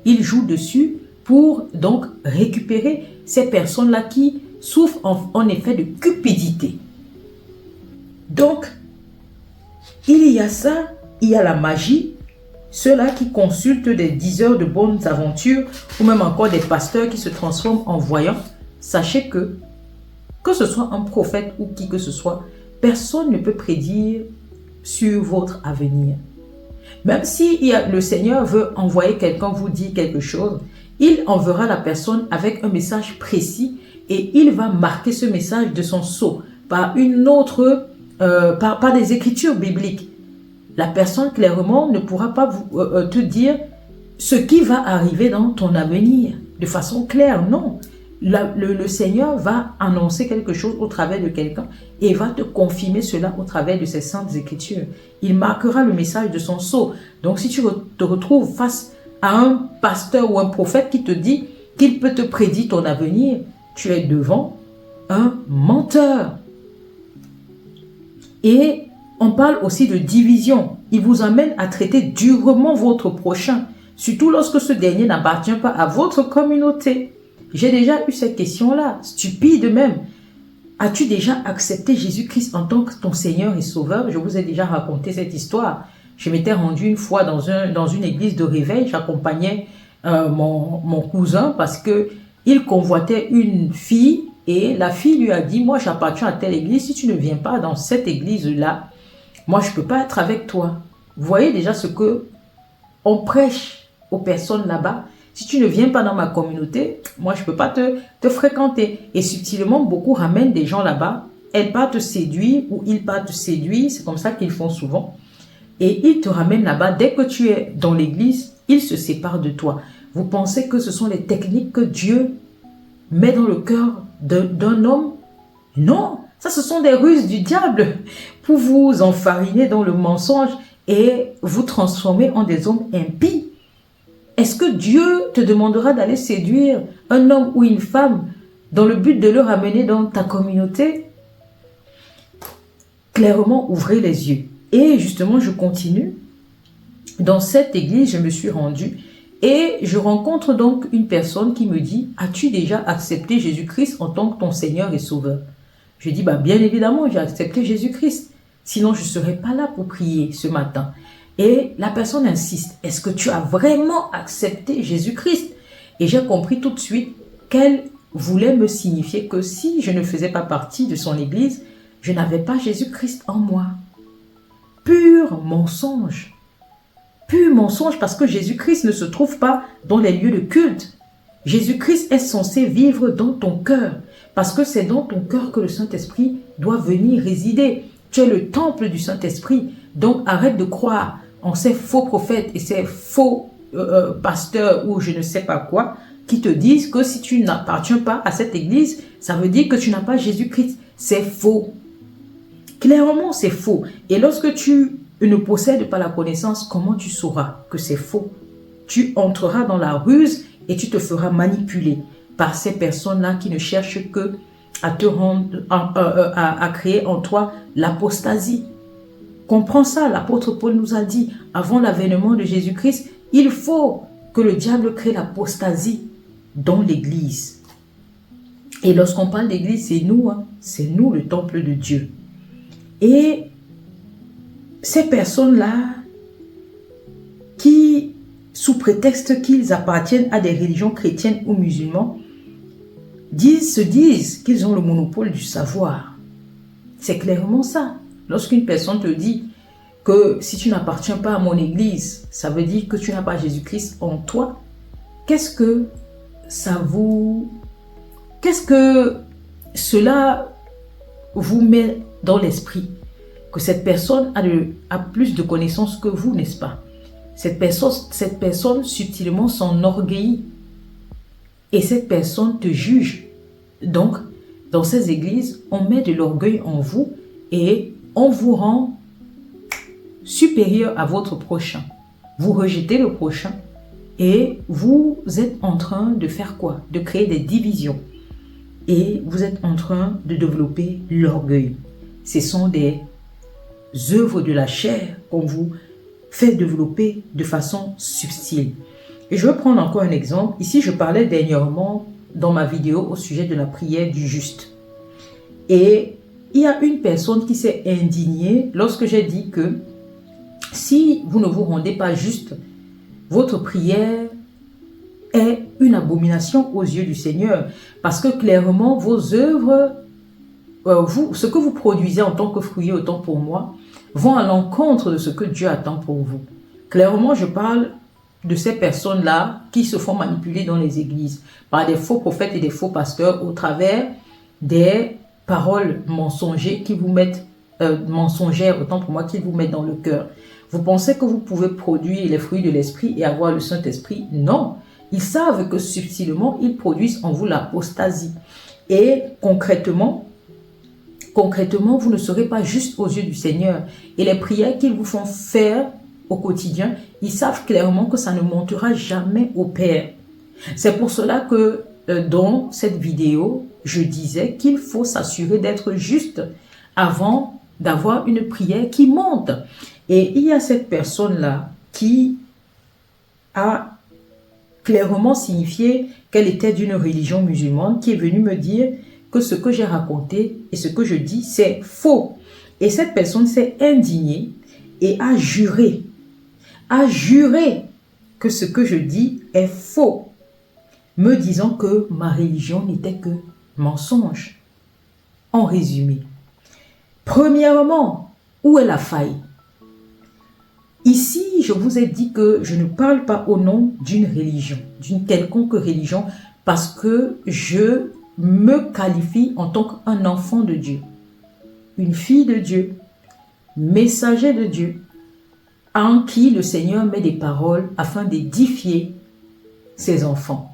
A: Il joue dessus pour donc récupérer ces personnes-là qui souffrent en effet de cupidité. Donc, il y a ça, il y a la magie, ceux-là qui consultent des diseurs de bonnes aventures ou même encore des pasteurs qui se transforment en voyants. Sachez que ce soit un prophète ou qui que ce soit, personne ne peut prédire sur votre avenir. Même si le Seigneur veut envoyer quelqu'un vous dire quelque chose, il enverra la personne avec un message précis et il va marquer ce message de son sceau par une autre, par des écritures bibliques. La personne clairement ne pourra pas te dire ce qui va arriver dans ton avenir de façon claire, non. le Seigneur va annoncer quelque chose au travers de quelqu'un et va te confirmer cela au travers de ses saintes écritures. Il marquera le message de son sceau. Donc si tu te retrouves face à un pasteur ou un prophète qui te dit qu'il peut te prédire ton avenir, tu es devant un menteur. Et on parle aussi de division. Il vous amène à traiter durement votre prochain, surtout lorsque ce dernier n'appartient pas à votre communauté. J'ai déjà eu cette question-là, stupide même. As-tu déjà accepté Jésus-Christ en tant que ton Seigneur et Sauveur? Je vous ai déjà raconté cette histoire. Je m'étais rendue une fois dans une église de réveil. J'accompagnais mon cousin parce qu'il convoitait une fille et la fille lui a dit, moi j'appartiens à telle église, si tu ne viens pas dans cette église-là, moi je ne peux pas être avec toi. Vous voyez déjà ce que on prêche aux personnes là-bas. Si tu ne viens pas dans ma communauté, moi je ne peux pas te fréquenter. Et subtilement, beaucoup ramènent des gens là-bas. Elle part te séduire ou il part te séduire, c'est comme ça qu'ils font souvent. Et ils te ramènent là-bas. Dès que tu es dans l'église, ils se séparent de toi. Vous pensez que ce sont les techniques que Dieu met dans le cœur d'un homme? Non, ça ce sont des ruses du diable pour vous enfariner dans le mensonge et vous transformer en des hommes impies. Est-ce que Dieu te demandera d'aller séduire un homme ou une femme dans le but de le ramener dans ta communauté? Clairement, ouvrez les yeux. Et justement, je continue. Dans cette église, je me suis rendue et je rencontre donc une personne qui me dit, as-tu déjà accepté Jésus-Christ en tant que ton Seigneur et Sauveur? Je dis, bien évidemment, j'ai accepté Jésus-Christ. Sinon, je ne serais pas là pour prier ce matin. Et la personne insiste, est-ce que tu as vraiment accepté Jésus-Christ? Et j'ai compris tout de suite qu'elle voulait me signifier que si je ne faisais pas partie de son église, je n'avais pas Jésus-Christ en moi. Pur mensonge. Pur mensonge parce que Jésus-Christ ne se trouve pas dans les lieux de culte. Jésus-Christ est censé vivre dans ton cœur parce que c'est dans ton cœur que le Saint-Esprit doit venir résider. Tu es le temple du Saint-Esprit. Donc arrête de croire en ces faux prophètes et ces faux pasteurs ou je ne sais pas quoi qui te disent que si tu n'appartiens pas à cette église, ça veut dire que tu n'as pas Jésus-Christ. C'est faux. Clairement, c'est faux. Et lorsque tu ne possèdes pas la connaissance, comment tu sauras que c'est faux? Tu entreras dans la ruse et tu te feras manipuler par ces personnes-là qui ne cherchent que à te rendre, à créer en toi l'apostasie. Comprends ça, l'apôtre Paul nous a dit, avant l'avènement de Jésus-Christ, il faut que le diable crée l'apostasie dans l'église. Et lorsqu'on parle d'église, c'est nous le temple de Dieu. Et ces personnes-là, qui, sous prétexte qu'ils appartiennent à des religions chrétiennes ou musulmanes, se disent qu'ils ont le monopole du savoir. C'est clairement ça. Lorsqu'une personne te dit que si tu n'appartiens pas à mon église, ça veut dire que tu n'as pas Jésus-Christ en toi, qu'est-ce que cela vous met dans l'esprit? Que cette personne a plus de connaissances que vous, n'est-ce pas? Cette personne subtilement s'enorgueillit. Et cette personne te juge. Donc, dans ces églises, on met de l'orgueil en vous et on vous rend supérieur à votre prochain. Vous rejetez le prochain et vous êtes en train de faire quoi? De créer des divisions. Et vous êtes en train de développer l'orgueil. Ce sont des œuvres de la chair qu'on vous fait développer de façon subtile. Et je vais prendre encore un exemple. Ici, je parlais dernièrement dans ma vidéo au sujet de la prière du juste. Et il y a une personne qui s'est indignée lorsque j'ai dit que si vous ne vous rendez pas juste, votre prière est une abomination aux yeux du Seigneur. Parce que clairement, vos œuvres, ce que vous produisez en tant que fruit, autant pour moi, vont à l'encontre de ce que Dieu attend pour vous. Clairement, je parle de ces personnes-là qui se font manipuler dans les églises par des faux prophètes et des faux pasteurs au travers des paroles mensongères qui vous mettent, mensongères autant pour moi, qui vous mettent dans le cœur. Vous pensez que vous pouvez produire les fruits de l'esprit et avoir le Saint-Esprit? Non. Ils savent que subtilement, ils produisent en vous l'apostasie. Et concrètement, vous ne serez pas juste aux yeux du Seigneur. Et les prières qu'ils vous font faire au quotidien, ils savent clairement que ça ne montera jamais au Père. C'est pour cela que dans cette vidéo, je disais qu'il faut s'assurer d'être juste avant d'avoir une prière qui monte. Et il y a cette personne-là qui a clairement signifié qu'elle était d'une religion musulmane, qui est venue me dire que ce que j'ai raconté et ce que je dis, c'est faux. Et cette personne s'est indignée et a juré que ce que je dis est faux, me disant que ma religion n'était que mensonge. En résumé, premièrement, où est la faille? Ici, je vous ai dit que je ne parle pas au nom d'une religion, d'une quelconque religion, parce que je me qualifie en tant qu'un enfant de Dieu, une fille de Dieu, messager de Dieu, en qui le Seigneur met des paroles afin d'édifier ses enfants,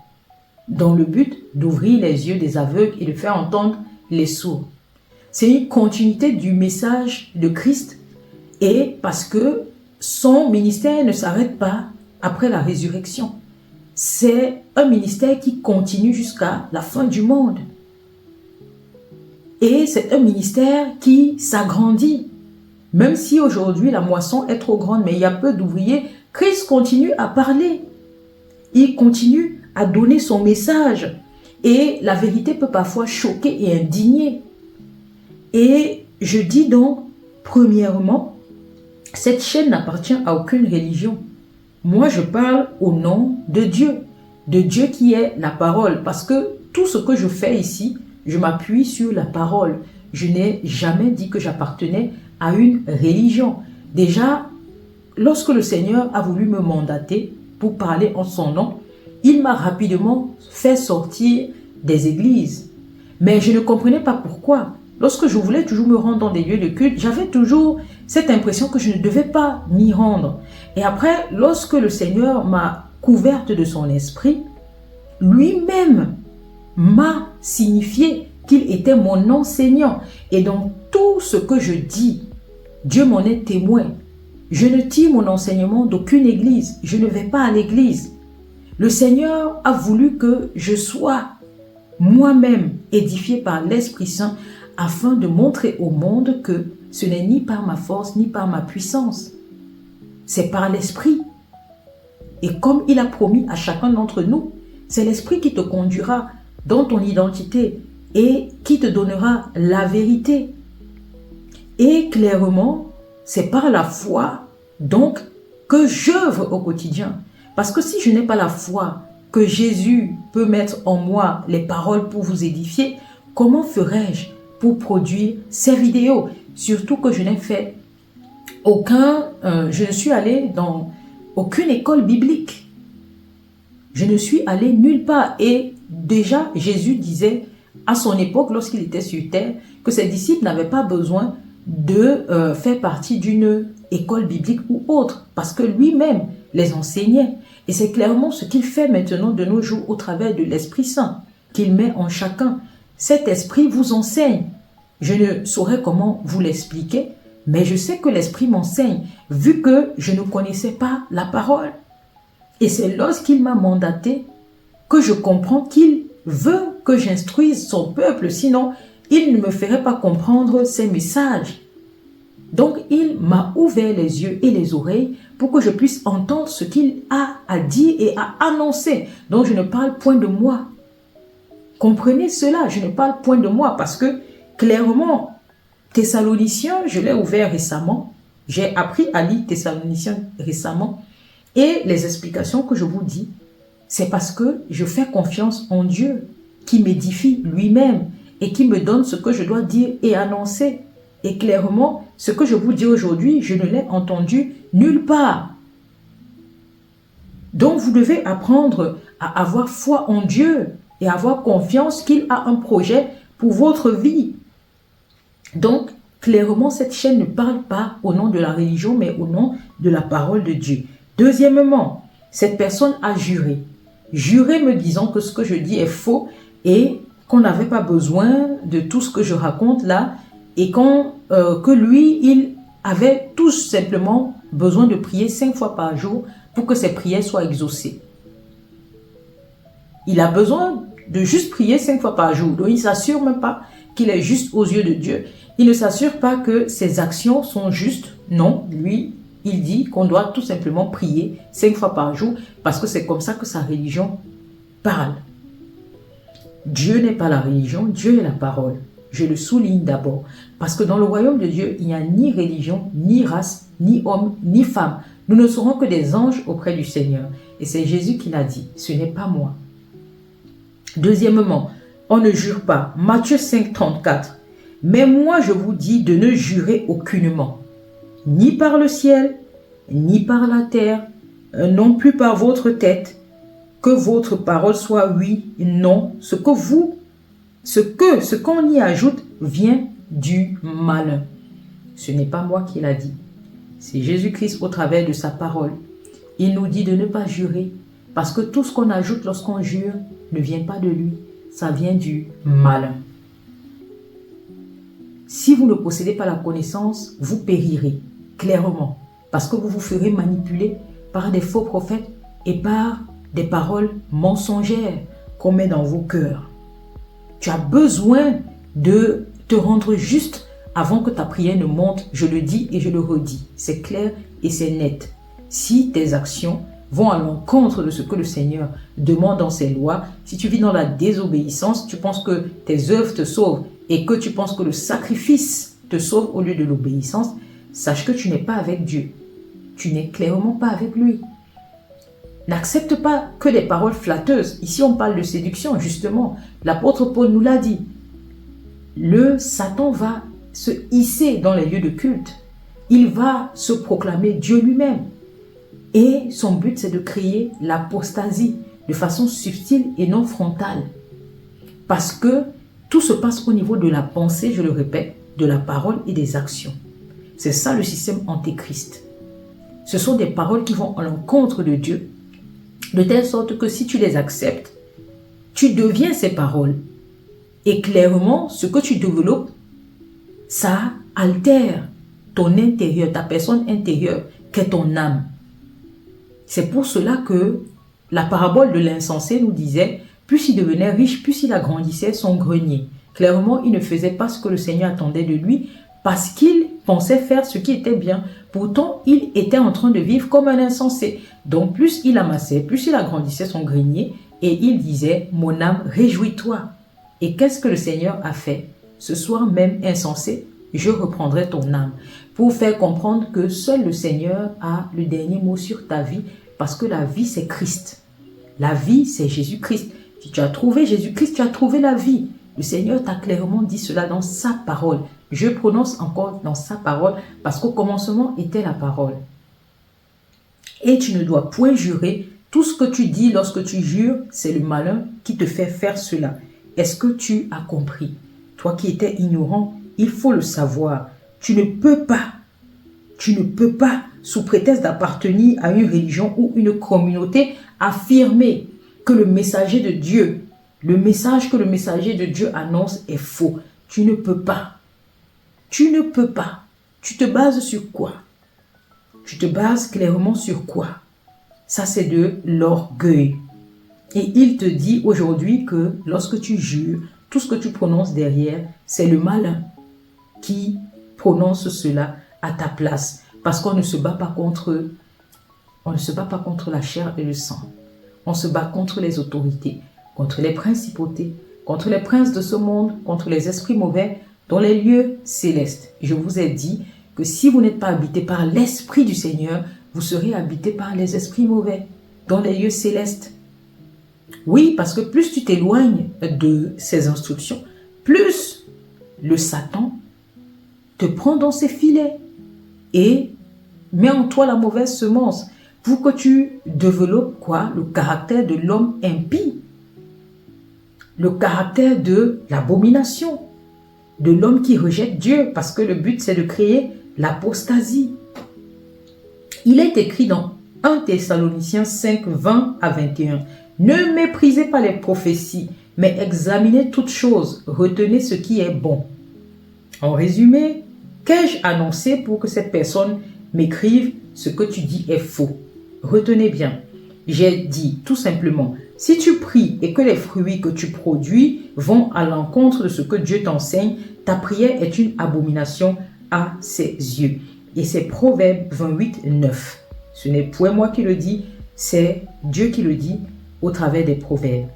A: dans le but d'ouvrir les yeux des aveugles et de faire entendre les sourds. C'est une continuité du message de Christ, et parce que son ministère ne s'arrête pas après la résurrection. C'est un ministère qui continue jusqu'à la fin du monde. Et c'est un ministère qui s'agrandit. Même si aujourd'hui la moisson est trop grande, mais il y a peu d'ouvriers, Christ continue à parler. Il continue à donner son message. Et la vérité peut parfois choquer et indigner. Et je dis donc, premièrement, cette chaîne n'appartient à aucune religion. Moi, je parle au nom de Dieu qui est la parole. Parce que tout ce que je fais ici, je m'appuie sur la parole. Je n'ai jamais dit que j'appartenais à une religion. Déjà, lorsque le Seigneur a voulu me mandater pour parler en son nom, il m'a rapidement fait sortir des églises. Mais je ne comprenais pas pourquoi. Lorsque je voulais toujours me rendre dans des lieux de culte, j'avais toujours cette impression que je ne devais pas m'y rendre. Et après, lorsque le Seigneur m'a couverte de son esprit, lui-même m'a signifié qu'il était mon enseignant. Et dans tout ce que je dis, Dieu m'en est témoin. Je ne tire mon enseignement d'aucune église. Je ne vais pas à l'église. Le Seigneur a voulu que je sois moi-même édifié par l'Esprit Saint afin de montrer au monde que ce n'est ni par ma force ni par ma puissance. C'est par l'Esprit. Et comme il a promis à chacun d'entre nous, c'est l'Esprit qui te conduira dans ton identité et qui te donnera la vérité. Et clairement, c'est par la foi donc que j'œuvre au quotidien. Parce que si je n'ai pas la foi que Jésus peut mettre en moi les paroles pour vous édifier, comment ferais-je pour produire ces vidéos? Surtout que je n'ai fait je ne suis allé dans aucune école biblique. Je ne suis allé nulle part. Et déjà, Jésus disait à son époque, lorsqu'il était sur terre, que ses disciples n'avaient pas besoin de faire partie d'une école biblique ou autre, parce que lui-même les enseignait. Et c'est clairement ce qu'il fait maintenant de nos jours au travers de l'Esprit Saint qu'il met en chacun. Cet esprit vous enseigne. Je ne saurais comment vous l'expliquer, mais je sais que l'Esprit m'enseigne, vu que je ne connaissais pas la parole. Et c'est lorsqu'il m'a mandaté que je comprends qu'il veut que j'instruise son peuple, sinon il ne me ferait pas comprendre ses messages. Donc il m'a ouvert les yeux et les oreilles pour que je puisse entendre ce qu'il a à dire et à annoncer. Donc je ne parle point de moi. Comprenez cela, je ne parle point de moi parce que clairement, Thessaloniciens, je l'ai ouvert récemment. J'ai appris à lire Thessaloniciens récemment. Et les explications que je vous dis, c'est parce que je fais confiance en Dieu qui m'édifie lui-même et qui me donne ce que je dois dire et annoncer. Et clairement, ce que je vous dis aujourd'hui, je ne l'ai entendu nulle part. Donc, vous devez apprendre à avoir foi en Dieu et avoir confiance qu'il a un projet pour votre vie. Donc, clairement, cette chaîne ne parle pas au nom de la religion, mais au nom de la parole de Dieu. Deuxièmement, cette personne a juré. jurer me disant que ce que je dis est faux et qu'on n'avait pas besoin de tout ce que je raconte là et que lui, il avait tout simplement besoin de prier 5 fois par jour pour que ses prières soient exaucées. Il a besoin de juste prier 5 fois par jour. Donc, il ne s'assure même pas qu'il est juste aux yeux de Dieu. Il ne s'assure pas que ses actions sont justes. Non, lui, il dit qu'on doit tout simplement prier 5 fois par jour parce que c'est comme ça que sa religion parle. Dieu n'est pas la religion, Dieu est la parole. Je le souligne d'abord parce que dans le royaume de Dieu, il n'y a ni religion, ni race, ni homme, ni femme. Nous ne serons que des anges auprès du Seigneur. Et c'est Jésus qui l'a dit, ce n'est pas moi. Deuxièmement, on ne jure pas. Matthieu 5, 34. Mais moi je vous dis de ne jurer aucunement, ni par le ciel, ni par la terre, non plus par votre tête, que votre parole soit oui, non, ce qu'on y ajoute vient du malin. Ce n'est pas moi qui l'a dit, c'est Jésus-Christ au travers de sa parole. Il nous dit de ne pas jurer, parce que tout ce qu'on ajoute lorsqu'on jure ne vient pas de lui, ça vient du malin. Si vous ne possédez pas la connaissance, vous périrez, clairement, parce que vous vous ferez manipuler par des faux prophètes et par des paroles mensongères qu'on met dans vos cœurs. Tu as besoin de te rendre juste avant que ta prière ne monte. Je le dis et je le redis. C'est clair et c'est net. Si tes actions vont à l'encontre de ce que le Seigneur demande dans ses lois, si tu vis dans la désobéissance, tu penses que tes œuvres te sauvent et que tu penses que le sacrifice te sauve au lieu de l'obéissance, sache que tu n'es pas avec Dieu. Tu n'es clairement pas avec lui. N'accepte pas que des paroles flatteuses. Ici, on parle de séduction, justement. L'apôtre Paul nous l'a dit. Le Satan va se hisser dans les lieux de culte. Il va se proclamer Dieu lui-même. Et son but, c'est de créer l'apostasie de façon subtile et non frontale. Parce que tout se passe au niveau de la pensée, je le répète, de la parole et des actions. C'est ça le système antéchrist. Ce sont des paroles qui vont à l'encontre de Dieu, de telle sorte que si tu les acceptes, tu deviens ces paroles. Et clairement, ce que tu développes, ça altère ton intérieur, ta personne intérieure, qu'est ton âme. C'est pour cela que la parabole de l'insensé nous disait, plus il devenait riche, plus il agrandissait son grenier. Clairement, il ne faisait pas ce que le Seigneur attendait de lui parce qu'il pensait faire ce qui était bien. Pourtant, il était en train de vivre comme un insensé. Donc, plus il amassait, plus il agrandissait son grenier et il disait, mon âme, réjouis-toi. Et qu'est-ce que le Seigneur a fait? Ce soir même insensé, je reprendrai ton âme pour faire comprendre que seul le Seigneur a le dernier mot sur ta vie parce que la vie, c'est Christ. La vie, c'est Jésus-Christ. Si tu as trouvé Jésus-Christ, tu as trouvé la vie. Le Seigneur t'a clairement dit cela dans sa parole. Je prononce encore dans sa parole parce qu'au commencement était la parole. Et tu ne dois point jurer. Tout ce que tu dis lorsque tu jures, c'est le malin qui te fait faire cela. Est-ce que tu as compris? Toi qui étais ignorant, il faut le savoir. Tu ne peux pas, sous prétexte d'appartenir à une religion ou une communauté, affirmer que le messager de Dieu, le message que le messager de Dieu annonce est faux. Tu ne peux pas. Tu ne peux pas. Tu te bases sur quoi? Tu te bases clairement sur quoi? Ça, c'est de l'orgueil. Et il te dit aujourd'hui que lorsque tu jures, tout ce que tu prononces derrière, c'est le malin qui prononce cela à ta place. Parce qu'on ne se bat pas contre la chair et le sang. On se bat contre les autorités, contre les principautés, contre les princes de ce monde, contre les esprits mauvais dans les lieux célestes. Je vous ai dit que si vous n'êtes pas habité par l'Esprit du Seigneur, vous serez habité par les esprits mauvais dans les lieux célestes. Oui, parce que plus tu t'éloignes de ces instructions, plus le Satan te prend dans ses filets et met en toi la mauvaise semence pour que tu développes quoi? Le caractère de l'homme impie, le caractère de l'abomination, de l'homme qui rejette Dieu, parce que le but c'est de créer l'apostasie. Il est écrit dans 1 Thessaloniciens 5, 20 à 21. Ne méprisez pas les prophéties, mais examinez toutes choses, retenez ce qui est bon. En résumé, qu'ai-je annoncé pour que cette personne m'écrive ce que tu dis est faux? Retenez bien, j'ai dit tout simplement, si tu pries et que les fruits que tu produis vont à l'encontre de ce que Dieu t'enseigne, ta prière est une abomination à ses yeux. Et c'est Proverbe 28, 9. Ce n'est point moi qui le dis, c'est Dieu qui le dit au travers des proverbes.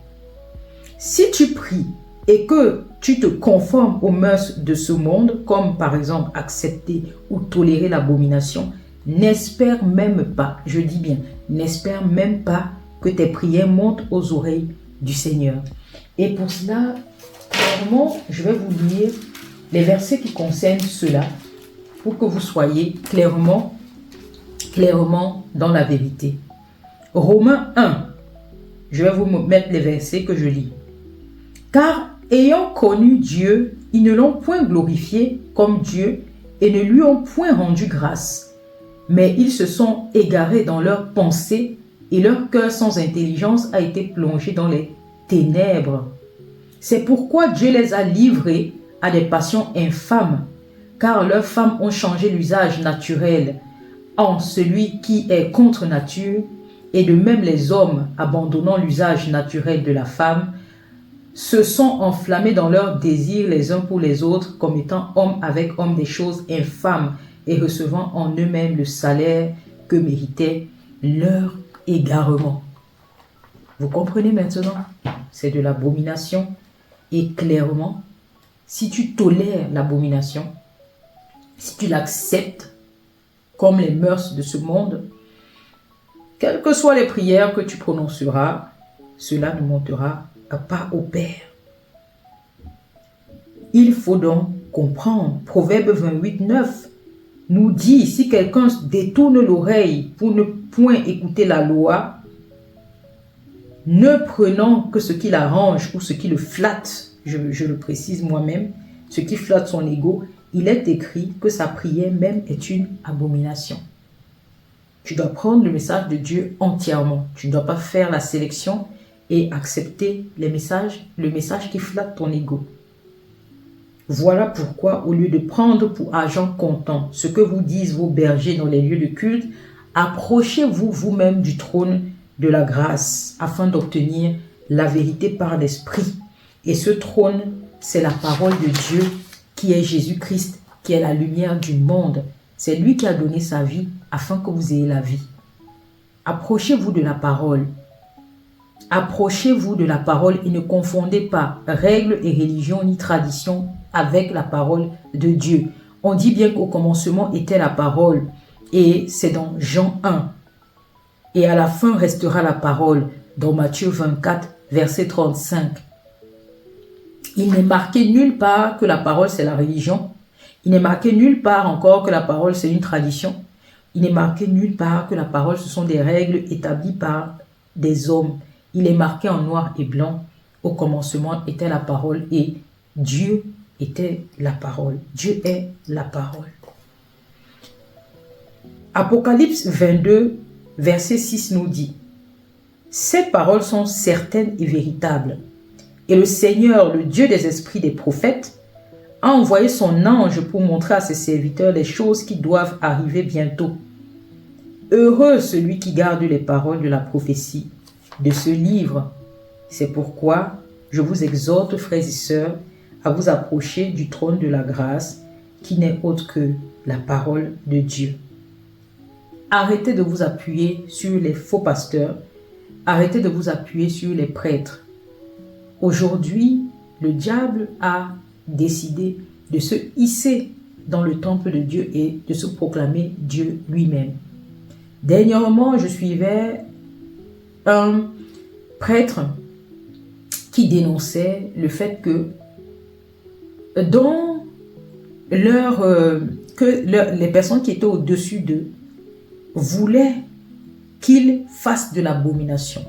A: Si tu pries et que tu te conformes aux mœurs de ce monde, comme par exemple accepter ou tolérer l'abomination, n'espère même pas, je dis bien, n'espère même pas que tes prières montent aux oreilles du Seigneur. Et pour cela, clairement, je vais vous lire les versets qui concernent cela pour que vous soyez clairement dans la vérité. Romains 1, je vais vous mettre les versets que je lis. Car ayant connu Dieu, ils ne l'ont point glorifié comme Dieu et ne lui ont point rendu grâce. Mais ils se sont égarés dans leurs pensées et leur cœur sans intelligence a été plongé dans les ténèbres. C'est pourquoi Dieu les a livrés à des passions infâmes, car leurs femmes ont changé l'usage naturel en celui qui est contre nature, et de même les hommes, abandonnant l'usage naturel de la femme, se sont enflammés dans leurs désirs les uns pour les autres, comme étant hommes avec hommes des choses infâmes, et recevant en eux-mêmes le salaire que méritait leur égarement. Vous comprenez maintenant? C'est de l'abomination. Et clairement, si tu tolères l'abomination, si tu l'acceptes comme les mœurs de ce monde, quelles que soient les prières que tu prononceras, cela ne montera pas au Père. Il faut donc comprendre. Proverbe 28, 9 nous dit, si quelqu'un détourne l'oreille pour ne point écouter la loi, ne prenant que ce qui l'arrange ou ce qui le flatte, je le précise moi-même, ce qui flatte son ego, il est écrit que sa prière même est une abomination. Tu dois prendre le message de Dieu entièrement. Tu ne dois pas faire la sélection et accepter le message qui flatte ton ego. Voilà pourquoi, au lieu de prendre pour argent comptant ce que vous disent vos bergers dans les lieux de culte, approchez-vous vous-même du trône de la grâce afin d'obtenir la vérité par l'Esprit. Et ce trône, c'est la parole de Dieu qui est Jésus-Christ, qui est la lumière du monde. C'est lui qui a donné sa vie afin que vous ayez la vie. Approchez-vous de la parole. Approchez-vous de la parole et ne confondez pas règles et religion ni tradition avec la parole de Dieu. On dit bien qu'au commencement était la parole et c'est dans Jean 1. Et à la fin restera la parole dans Matthieu 24, verset 35. Il n'est marqué nulle part que la parole c'est la religion. Il n'est marqué nulle part encore que la parole c'est une tradition. Il n'est marqué nulle part que la parole ce sont des règles établies par des hommes. Il est marqué en noir et blanc. Au commencement était la parole et Dieu était la parole. Dieu est la parole. Apocalypse 22, verset 6 nous dit: ces paroles sont certaines et véritables. Et le Seigneur, le Dieu des esprits des prophètes, a envoyé son ange pour montrer à ses serviteurs les choses qui doivent arriver bientôt. Heureux celui qui garde les paroles de la prophétie de ce livre. C'est pourquoi je vous exhorte, frères et sœurs, à vous approcher du trône de la grâce, qui n'est autre que la parole de Dieu. Arrêtez de vous appuyer sur les faux pasteurs. Arrêtez de vous appuyer sur les prêtres. Aujourd'hui, le diable a décidé de se hisser dans le temple de Dieu et de se proclamer Dieu lui-même. Dernièrement, je suivais un prêtre qui dénonçait le fait que dans les personnes qui étaient au-dessus d'eux voulaient qu'ils fassent de l'abomination.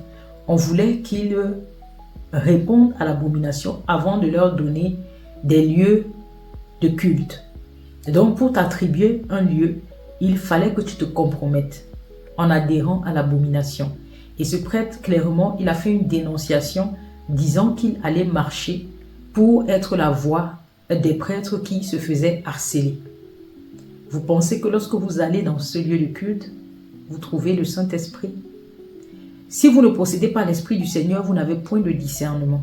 A: On voulait qu'ils répondent à l'abomination avant de leur donner des lieux de culte. Donc, pour t'attribuer un lieu, il fallait que tu te compromettes en adhérant à l'abomination. Et ce prêtre, clairement, il a fait une dénonciation disant qu'il allait marcher pour être la voix des prêtres qui se faisaient harceler. Vous pensez que lorsque vous allez dans ce lieu de culte, vous trouvez le Saint-Esprit? Si vous ne possédez pas l'Esprit du Seigneur, vous n'avez point de discernement.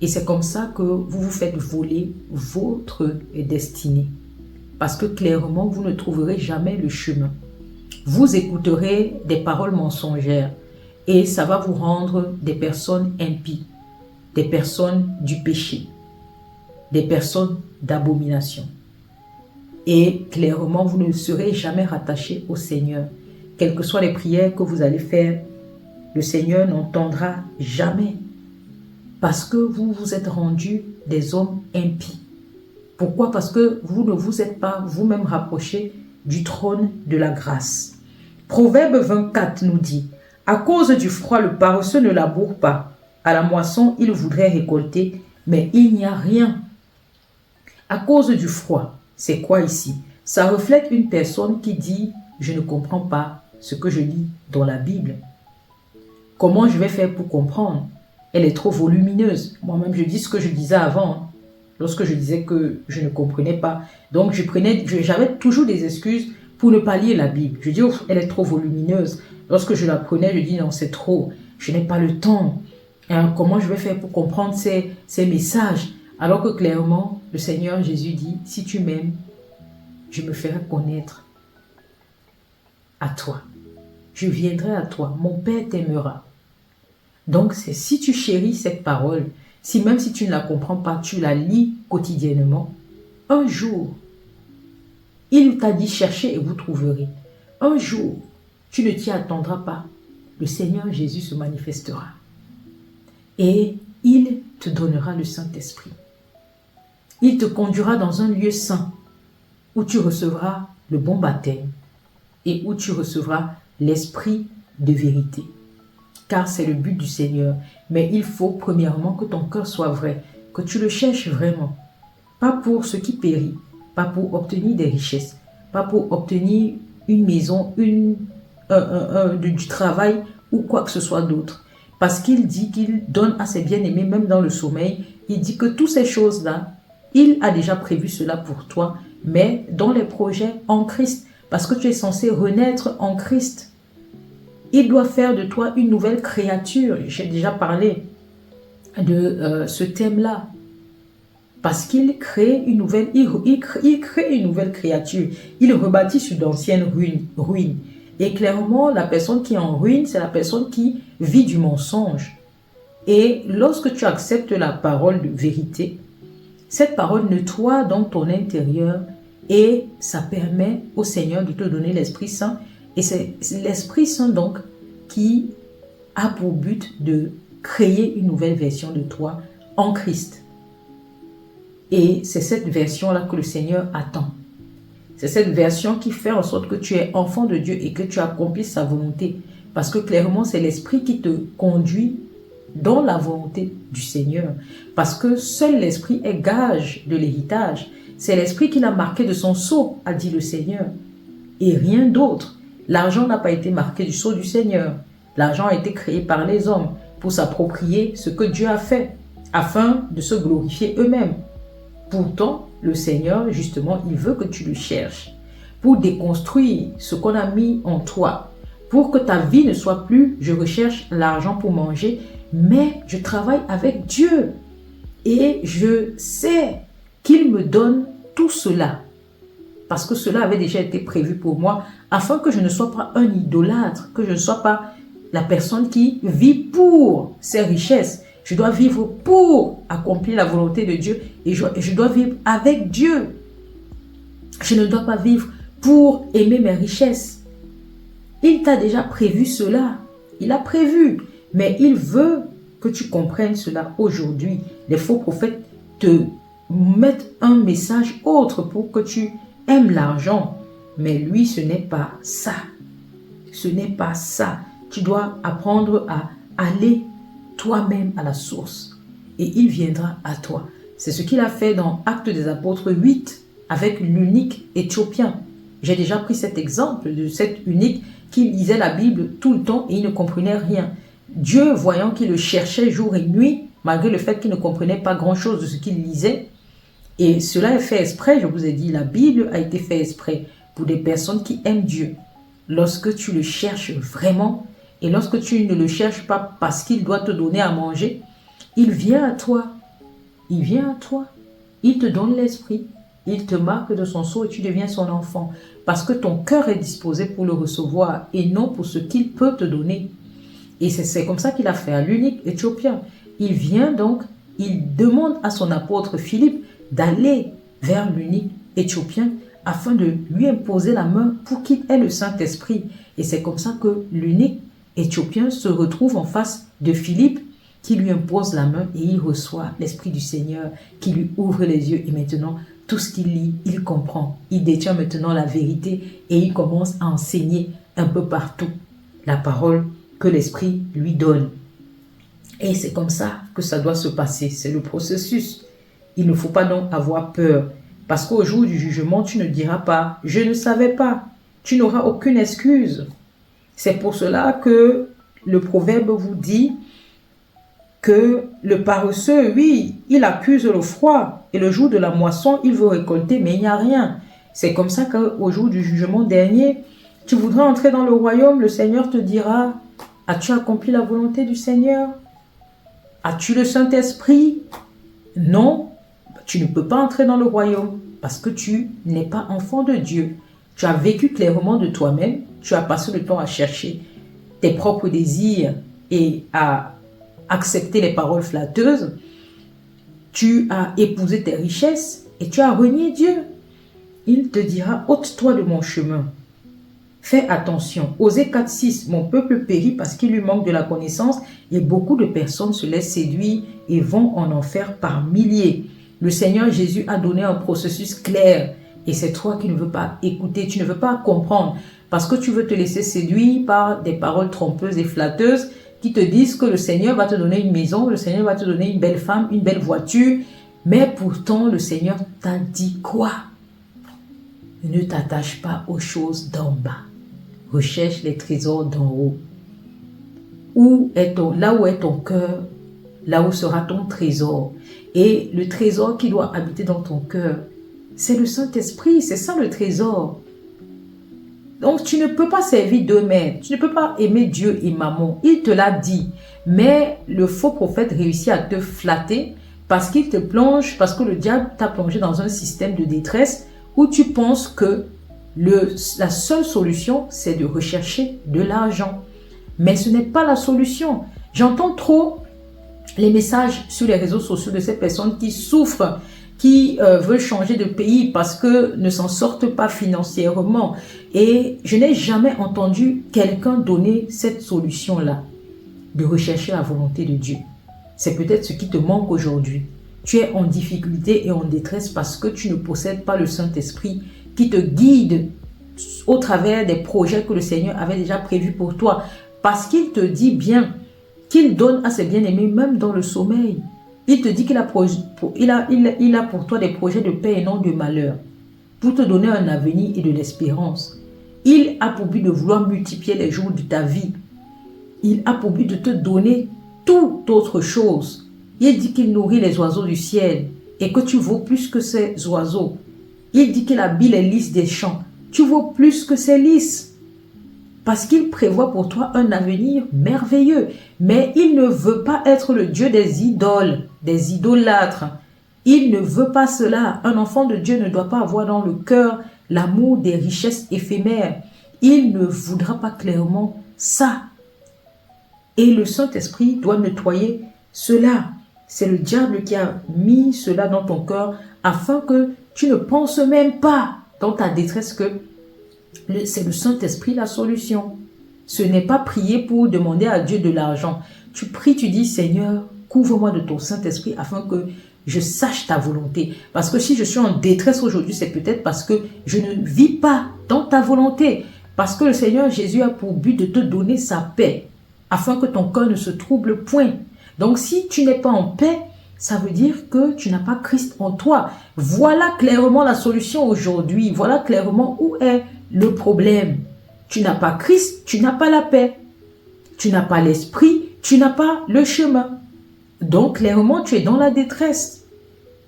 A: Et c'est comme ça que vous vous faites voler votre destinée. Parce que clairement, vous ne trouverez jamais le chemin. Vous écouterez des paroles mensongères et ça va vous rendre des personnes impies, des personnes du péché, des personnes d'abomination. Et clairement, vous ne serez jamais rattaché au Seigneur. Quelles que soient les prières que vous allez faire, le Seigneur n'entendra jamais. Parce que vous vous êtes rendus des hommes impies. Pourquoi? Parce que vous ne vous êtes pas vous-même rapprochés du trône de la grâce. Proverbe 24 nous dit, « À cause du froid, le paresseux ne laboure pas. À la moisson, il voudrait récolter, mais il n'y a rien. » À cause du froid, c'est quoi ici? Ça reflète une personne qui dit, « Je ne comprends pas ce que je lis dans la Bible. Comment je vais faire pour comprendre? Elle est trop volumineuse. » Moi-même, je dis ce que je disais avant, lorsque je disais que je ne comprenais pas. Donc, j'avais toujours des excuses pour ne pas lire la Bible. Je dis, oh, elle est trop volumineuse. Lorsque je la prenais, je dis, non, c'est trop. Je n'ai pas le temps. Comment je vais faire pour comprendre ces messages? Alors que clairement, le Seigneur Jésus dit, si tu m'aimes, je me ferai connaître à toi. Je viendrai à toi. Mon Père t'aimera. Donc, c'est si tu chéris cette parole, même si tu ne la comprends pas, tu la lis quotidiennement, un jour, il t'a dit cherchez et vous trouverez. Un jour, tu ne t'y attendras pas. Le Seigneur Jésus se manifestera. Et il te donnera le Saint-Esprit. Il te conduira dans un lieu saint où tu recevras le bon baptême et où tu recevras l'Esprit de vérité. Car c'est le but du Seigneur. Mais il faut premièrement que ton cœur soit vrai, que tu le cherches vraiment. Pas pour ce qui périt, pas pour obtenir des richesses, pas pour obtenir une maison, du travail ou quoi que ce soit d'autre. Parce qu'il dit qu'il donne à ses bien-aimés, même dans le sommeil, il dit que toutes ces choses-là, il a déjà prévu cela pour toi, mais dans les projets en Christ, parce que tu es censé renaître en Christ. Il doit faire de toi une nouvelle créature. J'ai déjà parlé de ce thème-là. Parce qu'il crée une nouvelle, il crée une nouvelle créature. Il rebâtit sur d'anciennes ruines. Et clairement, la personne qui est en ruine, c'est la personne qui vit du mensonge. Et lorsque tu acceptes la parole de vérité, cette parole nettoie dans ton intérieur et ça permet au Seigneur de te donner l'Esprit Saint. Et c'est l'Esprit Saint donc qui a pour but de créer une nouvelle version de toi en Christ. Et c'est cette version-là que le Seigneur attend. C'est cette version qui fait en sorte que tu es enfant de Dieu et que tu accomplisses sa volonté. Parce que clairement, c'est l'Esprit qui te conduit dans la volonté du Seigneur. Parce que seul l'Esprit est gage de l'héritage. C'est l'Esprit qui l'a marqué de son sceau, a dit le Seigneur. Et rien d'autre. L'argent n'a pas été marqué du sceau du Seigneur. L'argent a été créé par les hommes pour s'approprier ce que Dieu a fait, afin de se glorifier eux-mêmes. Pourtant, le Seigneur, justement, il veut que tu le cherches pour déconstruire ce qu'on a mis en toi, pour que ta vie ne soit plus « je recherche l'argent pour manger », mais je travaille avec Dieu et je sais qu'il me donne tout cela. Parce que cela avait déjà été prévu pour moi, afin que je ne sois pas un idolâtre, que je ne sois pas la personne qui vit pour ses richesses. Je dois vivre pour accomplir la volonté de Dieu et je dois vivre avec Dieu. Je ne dois pas vivre pour aimer mes richesses. Il t'a déjà prévu cela. Il a prévu. Mais il veut que tu comprennes cela aujourd'hui. Les faux prophètes te mettent un message autre pour que tu aimes l'argent. Mais lui, ce n'est pas ça. Ce n'est pas ça. Tu dois apprendre à aller toi-même à la source. Et il viendra à toi. C'est ce qu'il a fait dans Actes des Apôtres 8 avec l'eunuque éthiopien. J'ai déjà pris cet exemple de cet eunuque qu'il lisait la Bible tout le temps et il ne comprenait rien. Dieu, voyant qu'il le cherchait jour et nuit, malgré le fait qu'il ne comprenait pas grand-chose de ce qu'il lisait, et cela est fait exprès, je vous ai dit, la Bible a été fait exprès pour des personnes qui aiment Dieu. Lorsque tu le cherches vraiment, et lorsque tu ne le cherches pas parce qu'il doit te donner à manger, il vient à toi. Il vient à toi. Il te donne l'esprit. Il te marque de son sceau et tu deviens son enfant. Parce que ton cœur est disposé pour le recevoir et non pour ce qu'il peut te donner. Et c'est comme ça qu'il a fait à l'unique Éthiopien. Il vient donc, il demande à son apôtre Philippe d'aller vers l'unique Éthiopien afin de lui imposer la main pour qu'il ait le Saint-Esprit. Et c'est comme ça que l'unique Éthiopien se retrouve en face de Philippe qui lui impose la main et il reçoit l'Esprit du Seigneur qui lui ouvre les yeux. Et maintenant, tout ce qu'il lit, il comprend. Il détient maintenant la vérité et il commence à enseigner un peu partout la parole que l'Esprit lui donne. Et c'est comme ça que ça doit se passer. C'est le processus. Il ne faut pas donc avoir peur. Parce qu'au jour du jugement, tu ne diras pas « je ne savais pas ». Tu n'auras aucune excuse. C'est pour cela que le proverbe vous dit que le paresseux, oui, il accuse le froid. Et le jour de la moisson, il veut récolter, mais il n'y a rien. C'est comme ça qu'au jour du jugement dernier, tu voudras entrer dans le royaume, le Seigneur te dira « as-tu accompli la volonté du Seigneur? As-tu le Saint-Esprit? » Non, tu ne peux pas entrer dans le royaume parce que tu n'es pas enfant de Dieu. Tu as vécu clairement de toi-même, tu as passé le temps à chercher tes propres désirs et à accepter les paroles flatteuses. Tu as épousé tes richesses et tu as renié Dieu. Il te dira, ôte-toi de mon chemin. Fais attention. Osée 4,6, mon peuple périt parce qu'il lui manque de la connaissance et beaucoup de personnes se laissent séduire et vont en enfer par milliers. Le Seigneur Jésus a donné un processus clair et c'est toi qui ne veux pas écouter, tu ne veux pas comprendre parce que tu veux te laisser séduire par des paroles trompeuses et flatteuses qui te disent que le Seigneur va te donner une maison, le Seigneur va te donner une belle femme, une belle voiture, mais pourtant le Seigneur t'a dit quoi? Ne t'attache pas aux choses d'en bas. Recherche les trésors d'en haut. Là où est ton cœur, là où sera ton trésor. Et le trésor qui doit habiter dans ton cœur, c'est le Saint-Esprit, c'est ça le trésor. Donc tu ne peux pas servir deux maîtres, tu ne peux pas aimer Dieu et Mammon. Il te l'a dit, mais le faux prophète réussit à te flatter parce qu'il te plonge, parce que le diable t'a plongé dans un système de détresse où tu penses que la seule solution, c'est de rechercher de l'argent. Mais ce n'est pas la solution. J'entends trop les messages sur les réseaux sociaux de ces personnes qui souffrent, qui veulent changer de pays parce que ne s'en sortent pas financièrement. Et je n'ai jamais entendu quelqu'un donner cette solution-là, de rechercher la volonté de Dieu. C'est peut-être ce qui te manque aujourd'hui. Tu es en difficulté et en détresse parce que tu ne possèdes pas le Saint-Esprit qui te guide au travers des projets que le Seigneur avait déjà prévus pour toi. Parce qu'il te dit bien qu'il donne à ses bien-aimés même dans le sommeil. Il te dit qu'il a pour toi des projets de paix et non de malheur, pour te donner un avenir et de l'espérance. Il a pour but de vouloir multiplier les jours de ta vie. Il a pour but de te donner toute autre chose. Il dit qu'il nourrit les oiseaux du ciel et que tu vaux plus que ces oiseaux. Il dit qu'il habille les lys des champs. Tu vaux plus que ces lys. Parce qu'il prévoit pour toi un avenir merveilleux. Mais il ne veut pas être le Dieu des idoles, des idolâtres. Il ne veut pas cela. Un enfant de Dieu ne doit pas avoir dans le cœur l'amour des richesses éphémères. Il ne voudra pas clairement ça. Et le Saint-Esprit doit nettoyer cela. C'est le diable qui a mis cela dans ton cœur afin que tu ne penses même pas dans ta détresse que c'est le Saint-Esprit la solution. Ce n'est pas prier pour demander à Dieu de l'argent. Tu pries, tu dis, Seigneur, couvre-moi de ton Saint-Esprit afin que je sache ta volonté. Parce que si je suis en détresse aujourd'hui, c'est peut-être parce que je ne vis pas dans ta volonté. Parce que le Seigneur Jésus a pour but de te donner sa paix afin que ton cœur ne se trouble point. Donc si tu n'es pas en paix, ça veut dire que tu n'as pas Christ en toi. Voilà clairement la solution aujourd'hui. Voilà clairement où est le problème. Tu n'as pas Christ, tu n'as pas la paix. Tu n'as pas l'esprit, tu n'as pas le chemin. Donc, clairement, tu es dans la détresse.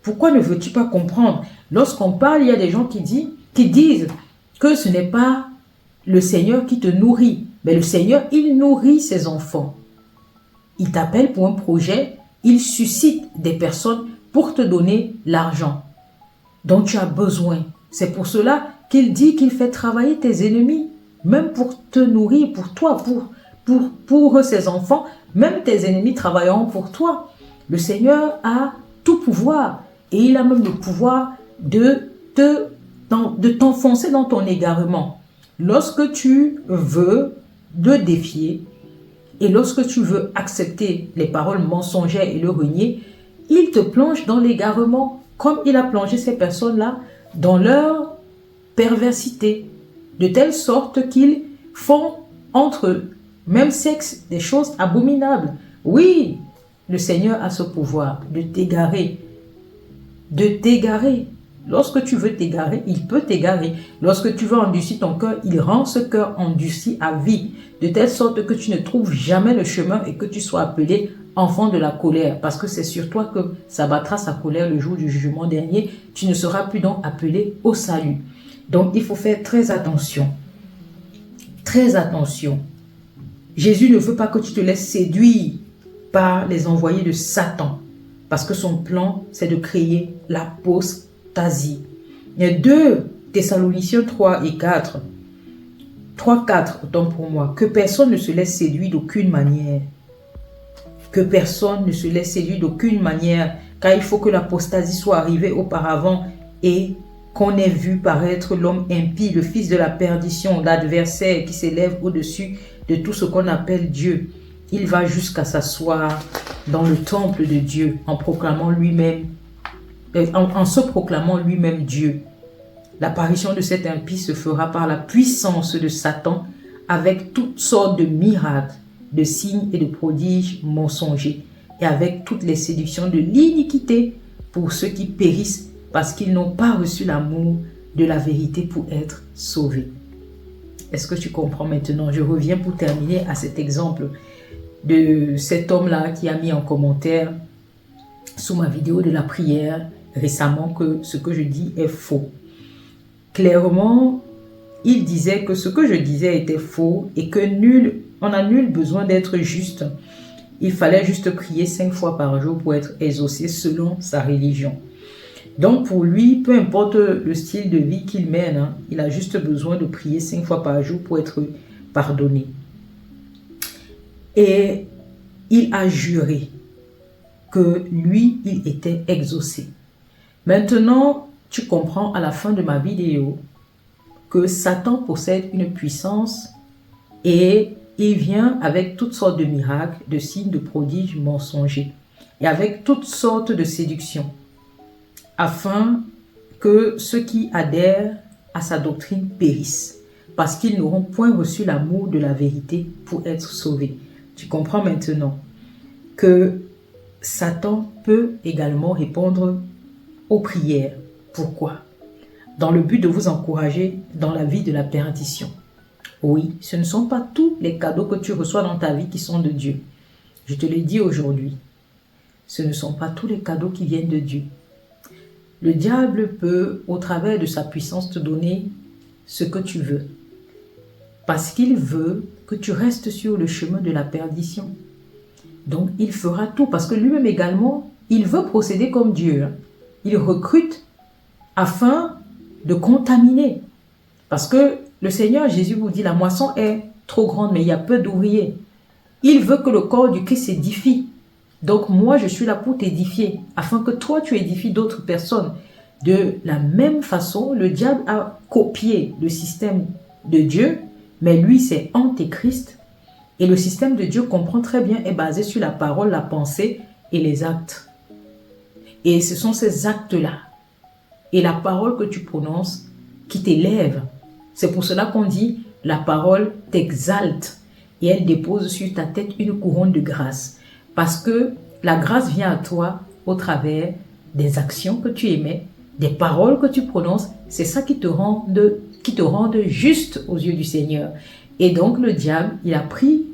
A: Pourquoi ne veux-tu pas comprendre? Lorsqu'on parle, il y a des gens qui disent que ce n'est pas le Seigneur qui te nourrit. Mais le Seigneur, il nourrit ses enfants. Il t'appelle pour un projet, il suscite des personnes pour te donner l'argent dont tu as besoin. C'est pour cela qu'il dit qu'il fait travailler tes ennemis, même pour te nourrir, pour toi, pour ses enfants, même tes ennemis travailleront pour toi. Le Seigneur a tout pouvoir et il a même le pouvoir de t'enfoncer dans ton égarement. Lorsque tu veux le défier et lorsque tu veux accepter les paroles mensongères et le renier, il te plonge dans l'égarement comme il a plongé ces personnes-là dans leur perversité, de telle sorte qu'ils font entre eux, même sexe, des choses abominables. Oui, le Seigneur a ce pouvoir de t'égarer. De t'égarer. Lorsque tu veux t'égarer, il peut t'égarer. Lorsque tu veux endurcir ton cœur, il rend ce cœur endurci à vie. De telle sorte que tu ne trouves jamais le chemin et que tu sois appelé enfant de la colère. Parce que c'est sur toi que s'abattra sa colère le jour du jugement dernier. Tu ne seras plus donc appelé au salut. Donc il faut faire très attention. Très attention. Jésus ne veut pas que tu te laisses séduire par les envoyés de Satan. Parce que son plan, c'est de créer l'apostasie. Il y a 2 Thessaloniciens 3 et 4. 3, 4, autant pour moi. Que personne ne se laisse séduire d'aucune manière. Que personne ne se laisse séduire d'aucune manière. Car il faut que l'apostasie soit arrivée auparavant et qu'on ait vu paraître l'homme impie, le fils de la perdition, l'adversaire qui s'élève au-dessus de tout ce qu'on appelle Dieu. Il va jusqu'à s'asseoir dans le temple de Dieu en proclamant lui-même, en se proclamant lui-même Dieu. L'apparition de cet impie se fera par la puissance de Satan avec toutes sortes de miracles, de signes et de prodiges mensongers et avec toutes les séductions de l'iniquité pour ceux qui périssent parce qu'ils n'ont pas reçu l'amour de la vérité pour être sauvés. Est-ce que tu comprends maintenant? Je reviens pour terminer à cet exemple de cet homme-là qui a mis en commentaire sous ma vidéo de la prière récemment que ce que je dis est faux. Clairement, il disait que ce que je disais était faux et que on n'a nul besoin d'être juste. Il fallait juste prier 5 fois par jour pour être exaucé selon sa religion. Donc pour lui, peu importe le style de vie qu'il mène, il a juste besoin de prier 5 fois par jour pour être pardonné. Et il a juré que lui, il était exaucé. Maintenant, tu comprends à la fin de ma vidéo que Satan possède une puissance et il vient avec toutes sortes de miracles, de signes, de prodiges mensongers et avec toutes sortes de séductions afin que ceux qui adhèrent à sa doctrine périssent parce qu'ils n'auront point reçu l'amour de la vérité pour être sauvés. Tu comprends maintenant que Satan peut également répondre aux prières. Pourquoi? Dans le but de vous encourager dans la vie de la perdition. Oui, ce ne sont pas tous les cadeaux que tu reçois dans ta vie qui sont de Dieu. Je te l'ai dit aujourd'hui. Ce ne sont pas tous les cadeaux qui viennent de Dieu. Le diable peut, au travers de sa puissance, te donner ce que tu veux. Parce qu'il veut que tu restes sur le chemin de la perdition. Donc, il fera tout. Parce que lui-même également, il veut procéder comme Dieu. Il recrute afin de contaminer. Parce que le Seigneur Jésus vous dit, la moisson est trop grande, mais il y a peu d'ouvriers. Il veut que le corps du Christ s'édifie. Donc moi, je suis là pour t'édifier, afin que toi, tu édifies d'autres personnes. De la même façon, le diable a copié le système de Dieu, mais lui, c'est Antéchrist. Et le système de Dieu, comprend très bien, est basé sur la parole, la pensée et les actes. Et ce sont ces actes-là et la parole que tu prononces qui t'élève. C'est pour cela qu'on dit la parole t'exalte et elle dépose sur ta tête une couronne de grâce. Parce que la grâce vient à toi au travers des actions que tu émets, des paroles que tu prononces. C'est ça qui te rend qui te rendent juste aux yeux du Seigneur. Et donc le diable, il a pris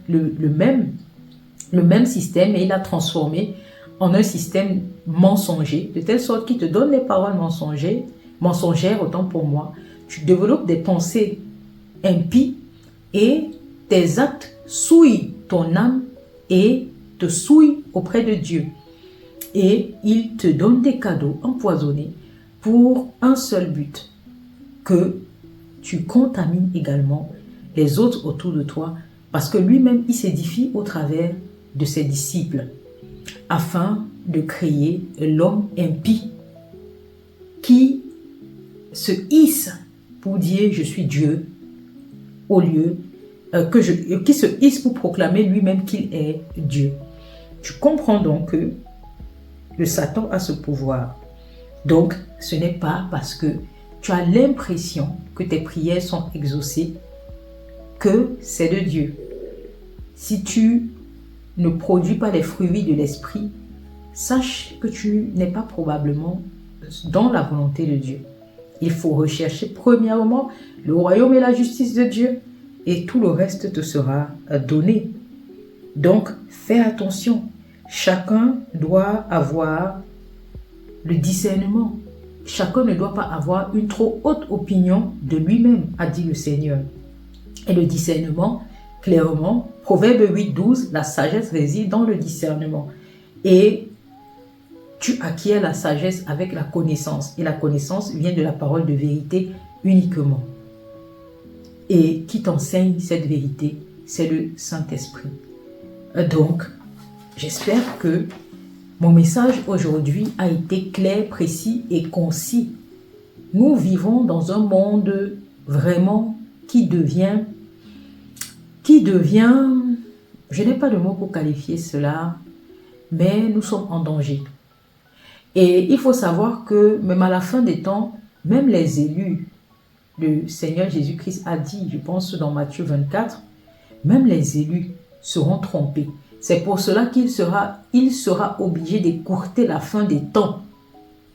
A: le même système et il l'a transformé en un système mensonger, de telle sorte qu'il te donne les paroles mensongères, autant pour moi. Tu développes des pensées impies et tes actes souillent ton âme et te souillent auprès de Dieu. Et il te donne des cadeaux empoisonnés pour un seul but, que tu contamines également les autres autour de toi, parce que lui-même, il s'édifie au travers de ses disciples, afin de créer l'homme impie qui se hisse pour dire « je suis Dieu » au lieu qui se hisse pour proclamer lui-même qu'il est Dieu. Tu comprends donc que le Satan a ce pouvoir. Donc, ce n'est pas parce que tu as l'impression que tes prières sont exaucées que c'est de Dieu. Si tu ne produis pas les fruits de l'esprit, sache que tu n'es pas probablement dans la volonté de Dieu. Il faut rechercher premièrement le royaume et la justice de Dieu et tout le reste te sera donné. Donc, fais attention. Chacun doit avoir le discernement. Chacun ne doit pas avoir une trop haute opinion de lui-même, a dit le Seigneur. Et le discernement, clairement, Proverbe 8:12, la sagesse réside dans le discernement. Et tu acquiers la sagesse avec la connaissance. Et la connaissance vient de la parole de vérité uniquement. Et qui t'enseigne cette vérité? C'est le Saint-Esprit. Donc, j'espère que mon message aujourd'hui a été clair, précis et concis. Nous vivons dans un monde vraiment qui devient, je n'ai pas de mots pour qualifier cela, mais nous sommes en danger. Et il faut savoir que même à la fin des temps, même les élus, le Seigneur Jésus-Christ a dit, je pense dans Matthieu 24, même les élus seront trompés. C'est pour cela qu'il sera obligé d'écourter la fin des temps.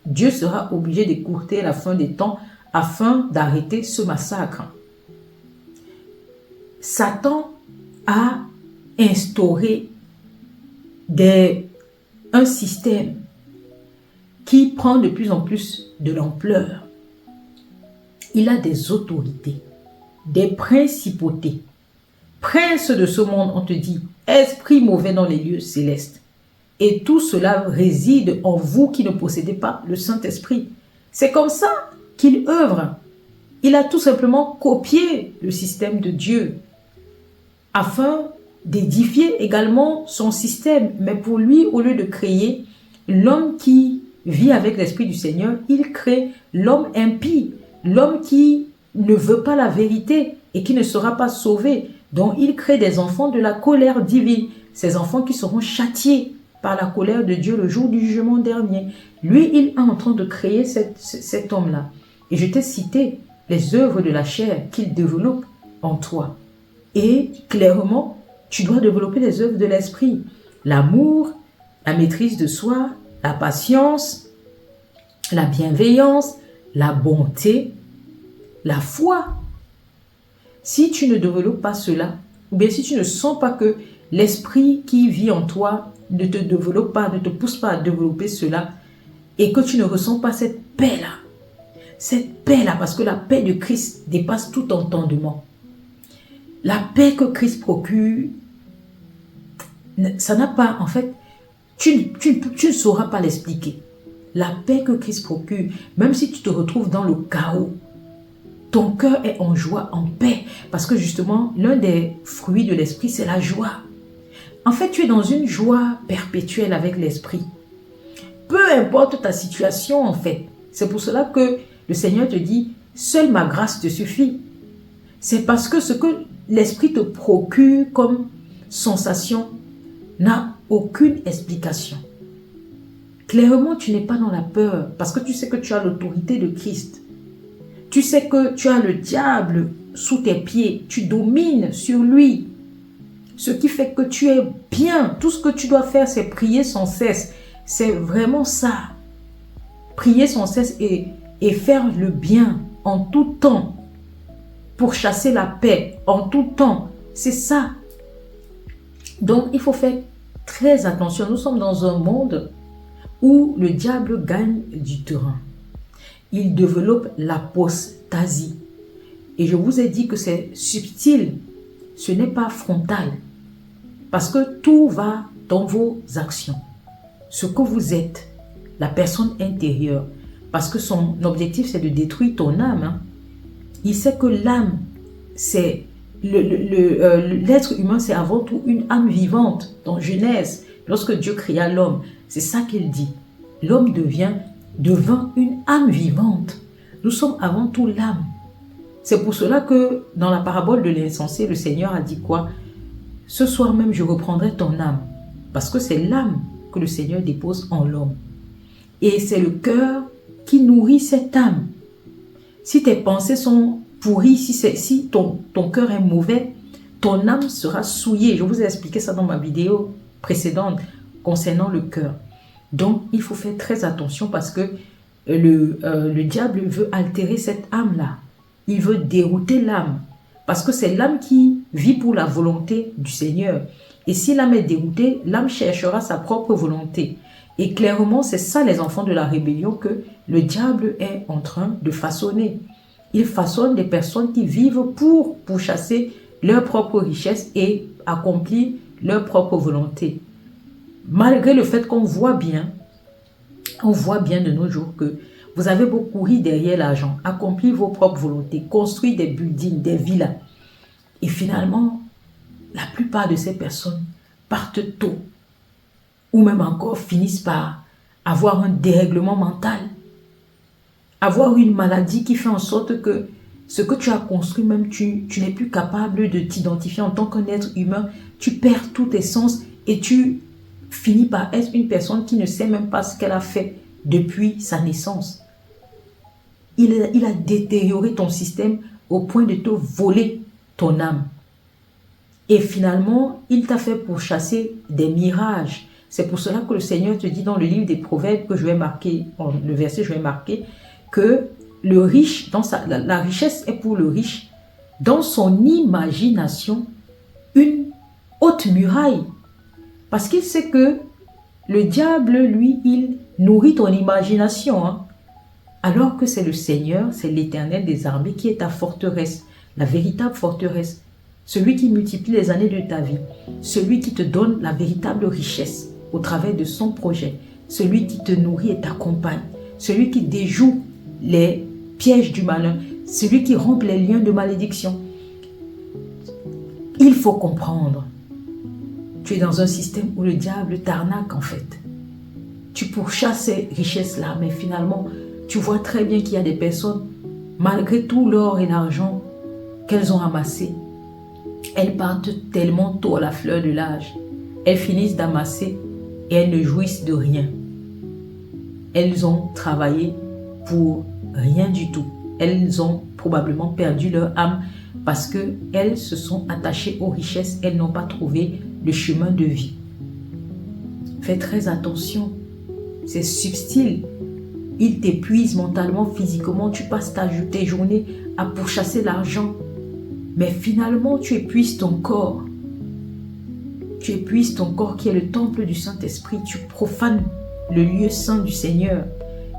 A: Dieu sera obligé d'écourter la fin des temps afin d'arrêter ce massacre. Satan a instauré un système qui prend de plus en plus de l'ampleur. Il a des autorités, des principautés. Prince de ce monde, on te dit, esprit mauvais dans les lieux célestes. Et tout cela réside en vous qui ne possédez pas le Saint-Esprit. C'est comme ça qu'il œuvre. Il a tout simplement copié le système de Dieu afin d'édifier également son système. Mais pour lui, au lieu de créer l'homme qui vit avec l'Esprit du Seigneur, il crée l'homme impie, l'homme qui ne veut pas la vérité et qui ne sera pas sauvé. Donc, il crée des enfants de la colère divine, ces enfants qui seront châtiés par la colère de Dieu le jour du jugement dernier. Lui, il est en train de créer cet homme-là. Et je t'ai cité les œuvres de la chair qu'il développe en toi. Et clairement, tu dois développer les œuvres de l'esprit. L'amour, la maîtrise de soi, la patience, la bienveillance, la bonté, la foi. Si tu ne développes pas cela, ou bien si tu ne sens pas que l'esprit qui vit en toi ne te développe pas, ne te pousse pas à développer cela, et que tu ne ressens pas cette paix-là, parce que la paix de Christ dépasse tout entendement. La paix que Christ procure, ça n'a pas, en fait, tu ne sauras pas l'expliquer. La paix que Christ procure, même si tu te retrouves dans le chaos, ton cœur est en joie, en paix, parce que justement, l'un des fruits de l'esprit, c'est la joie. En fait, tu es dans une joie perpétuelle avec l'esprit. Peu importe ta situation, en fait. C'est pour cela que le Seigneur te dit, seule ma grâce te suffit. C'est parce que ce que l'esprit te procure comme sensation n'a aucune explication. Clairement, tu n'es pas dans la peur parce que tu sais que tu as l'autorité de Christ. Tu sais que tu as le diable sous tes pieds. Tu domines sur lui. Ce qui fait que tu es bien. Tout ce que tu dois faire, c'est prier sans cesse. C'est vraiment ça. Prier sans cesse et faire le bien en tout temps, pour chasser la paix en tout temps. C'est ça. Donc, il faut faire très attention. Nous sommes dans un monde où le diable gagne du terrain. Il développe l'apostasie. Et je vous ai dit que c'est subtil. Ce n'est pas frontal. Parce que tout va dans vos actions. Ce que vous êtes, la personne intérieure. Parce que son objectif, c'est de détruire ton âme. Il sait que l'âme, c'est l'être humain, c'est avant tout une âme vivante. Dans Genèse, lorsque Dieu créa l'homme, c'est ça qu'il dit. L'homme devint une âme vivante. Nous sommes avant tout l'âme. C'est pour cela que dans la parabole de l'insensé, le Seigneur a dit quoi? Ce soir même, je reprendrai ton âme. Parce que c'est l'âme que le Seigneur dépose en l'homme. Et c'est le cœur qui nourrit cette âme. Si tes pensées sont pourries, si ton cœur est mauvais, ton âme sera souillée. Je vous ai expliqué ça dans ma vidéo précédente concernant le cœur. Donc, il faut faire très attention parce que le diable veut altérer cette âme-là. Il veut dérouter l'âme. Parce que c'est l'âme qui vit pour la volonté du Seigneur. Et si l'âme est déroutée, l'âme cherchera sa propre volonté. Et clairement, c'est ça les enfants de la rébellion que le diable est en train de façonner. Il façonne des personnes qui vivent pour chasser leur propre richesse et accomplir leur propre volonté. Malgré le fait qu'on voit bien de nos jours que vous avez beau courir derrière l'argent, accomplir vos propres volontés, construire des buildings, des villas. Et finalement, la plupart de ces personnes partent tôt ou même encore finissent par avoir un dérèglement mental, avoir une maladie qui fait en sorte que ce que tu as construit, même tu n'es plus capable de t'identifier en tant qu'un être humain, tu perds tous tes sens et tu finis par être une personne qui ne sait même pas ce qu'elle a fait depuis sa naissance. Il a détérioré ton système au point de te voler ton âme. Et finalement, il t'a fait pour chasser des mirages. C'est pour cela que le Seigneur te dit dans le livre des Proverbes que je vais marquer, le verset je vais marquer, que le riche, la richesse est pour le riche, dans son imagination, une haute muraille. Parce qu'il sait que le diable, lui, il nourrit ton imagination. Alors que c'est le Seigneur, c'est l'Éternel des armées qui est ta forteresse, la véritable forteresse. Celui qui multiplie les années de ta vie, celui qui te donne la véritable richesse au travers de son projet, celui qui te nourrit et t'accompagne, celui qui déjoue les pièges du malin, celui qui rompt les liens de malédiction. Il faut comprendre. Tu es dans un système où le diable t'arnaque en fait. Tu pourchasses ces richesses-là, mais finalement, tu vois très bien qu'il y a des personnes, malgré tout l'or et l'argent qu'elles ont amassé, elles partent tellement tôt à la fleur de l'âge. Elles finissent d'amasser et elles ne jouissent de rien. Elles ont travaillé pour rien du tout. Elles ont probablement perdu leur âme parce qu'elles se sont attachées aux richesses. Elles n'ont pas trouvé le chemin de vie. Fais très attention. C'est subtil. Il t'épuise mentalement, physiquement. Tu passes tes journées à pourchasser l'argent. Mais finalement, tu épuises ton corps. Tu épuises ton corps qui est le temple du Saint-Esprit. Tu profanes le lieu saint du Seigneur.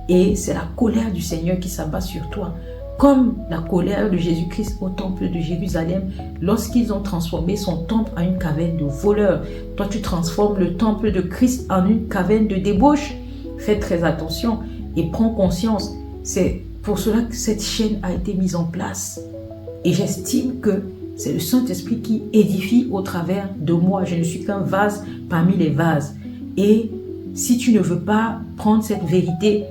A: Et c'est la colère du Seigneur qui s'abat sur toi. Comme la colère de Jésus-Christ au temple de Jérusalem, lorsqu'ils ont transformé son temple en une caverne de voleurs. Toi, tu transformes le temple de Christ en une caverne de débauche. Fais très attention et prends conscience. C'est pour cela que cette chaîne a été mise en place. Et j'estime que c'est le Saint-Esprit qui édifie au travers de moi. Je ne suis qu'un vase parmi les vases. Et si tu ne veux pas prendre cette vérité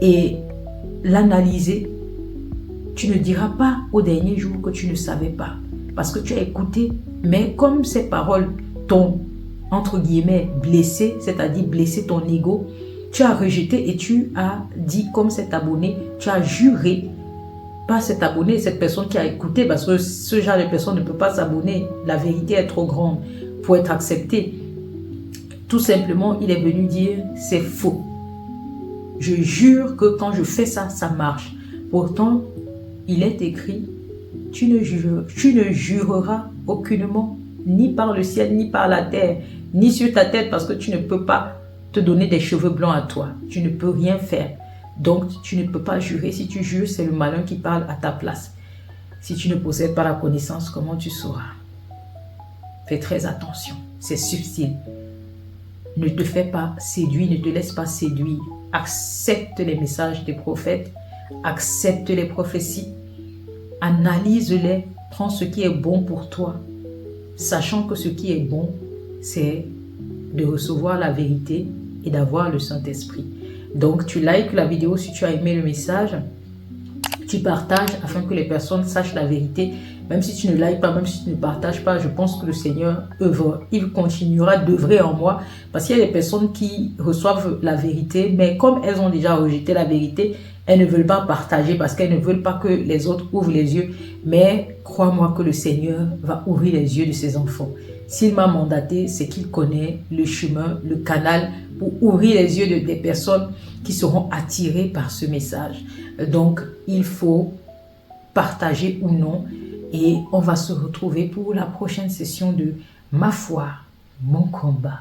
A: et l'analyser, tu ne diras pas au dernier jour que tu ne savais pas. Parce que tu as écouté, mais comme ces paroles t'ont, entre guillemets, blessé, c'est-à-dire blessé ton ego, tu as rejeté et tu as dit comme cet abonné, tu as juré, pas cet abonné, cette personne qui a écouté, parce que ce genre de personne ne peut pas s'abonner. La vérité est trop grande pour être acceptée. Tout simplement, il est venu dire, c'est faux. Je jure que quand je fais ça, ça marche. Pourtant, Il est écrit, tu ne jureras aucunement, ni par le ciel, ni par la terre, ni sur ta tête, parce que tu ne peux pas te donner des cheveux blancs à toi. Tu ne peux rien faire. Donc, tu ne peux pas jurer. Si tu jures, c'est le malin qui parle à ta place. Si tu ne possèdes pas la connaissance, comment tu sauras? Fais très attention. C'est subtil. Ne te fais pas séduire, ne te laisse pas séduire. Accepte les messages des prophètes. Accepte les prophéties. Analyse-les. Prends ce qui est bon pour toi. Sachant que ce qui est bon, c'est de recevoir la vérité et d'avoir le Saint-Esprit. Donc, tu likes la vidéo si tu as aimé le message. Tu partages afin que les personnes sachent la vérité. Même si tu ne likes pas, même si tu ne partages pas, je pense que le Seigneur œuvre. Il continuera d'œuvrer en moi. Parce qu'il y a des personnes qui reçoivent la vérité, mais comme elles ont déjà rejeté la vérité, elles ne veulent pas partager parce qu'elles ne veulent pas que les autres ouvrent les yeux. Mais crois-moi que le Seigneur va ouvrir les yeux de ses enfants. S'il m'a mandaté, c'est qu'il connaît le chemin, le canal pour ouvrir les yeux des personnes qui seront attirées par ce message. Donc, il faut partager ou non. Et on va se retrouver pour la prochaine session de Ma foi, mon combat.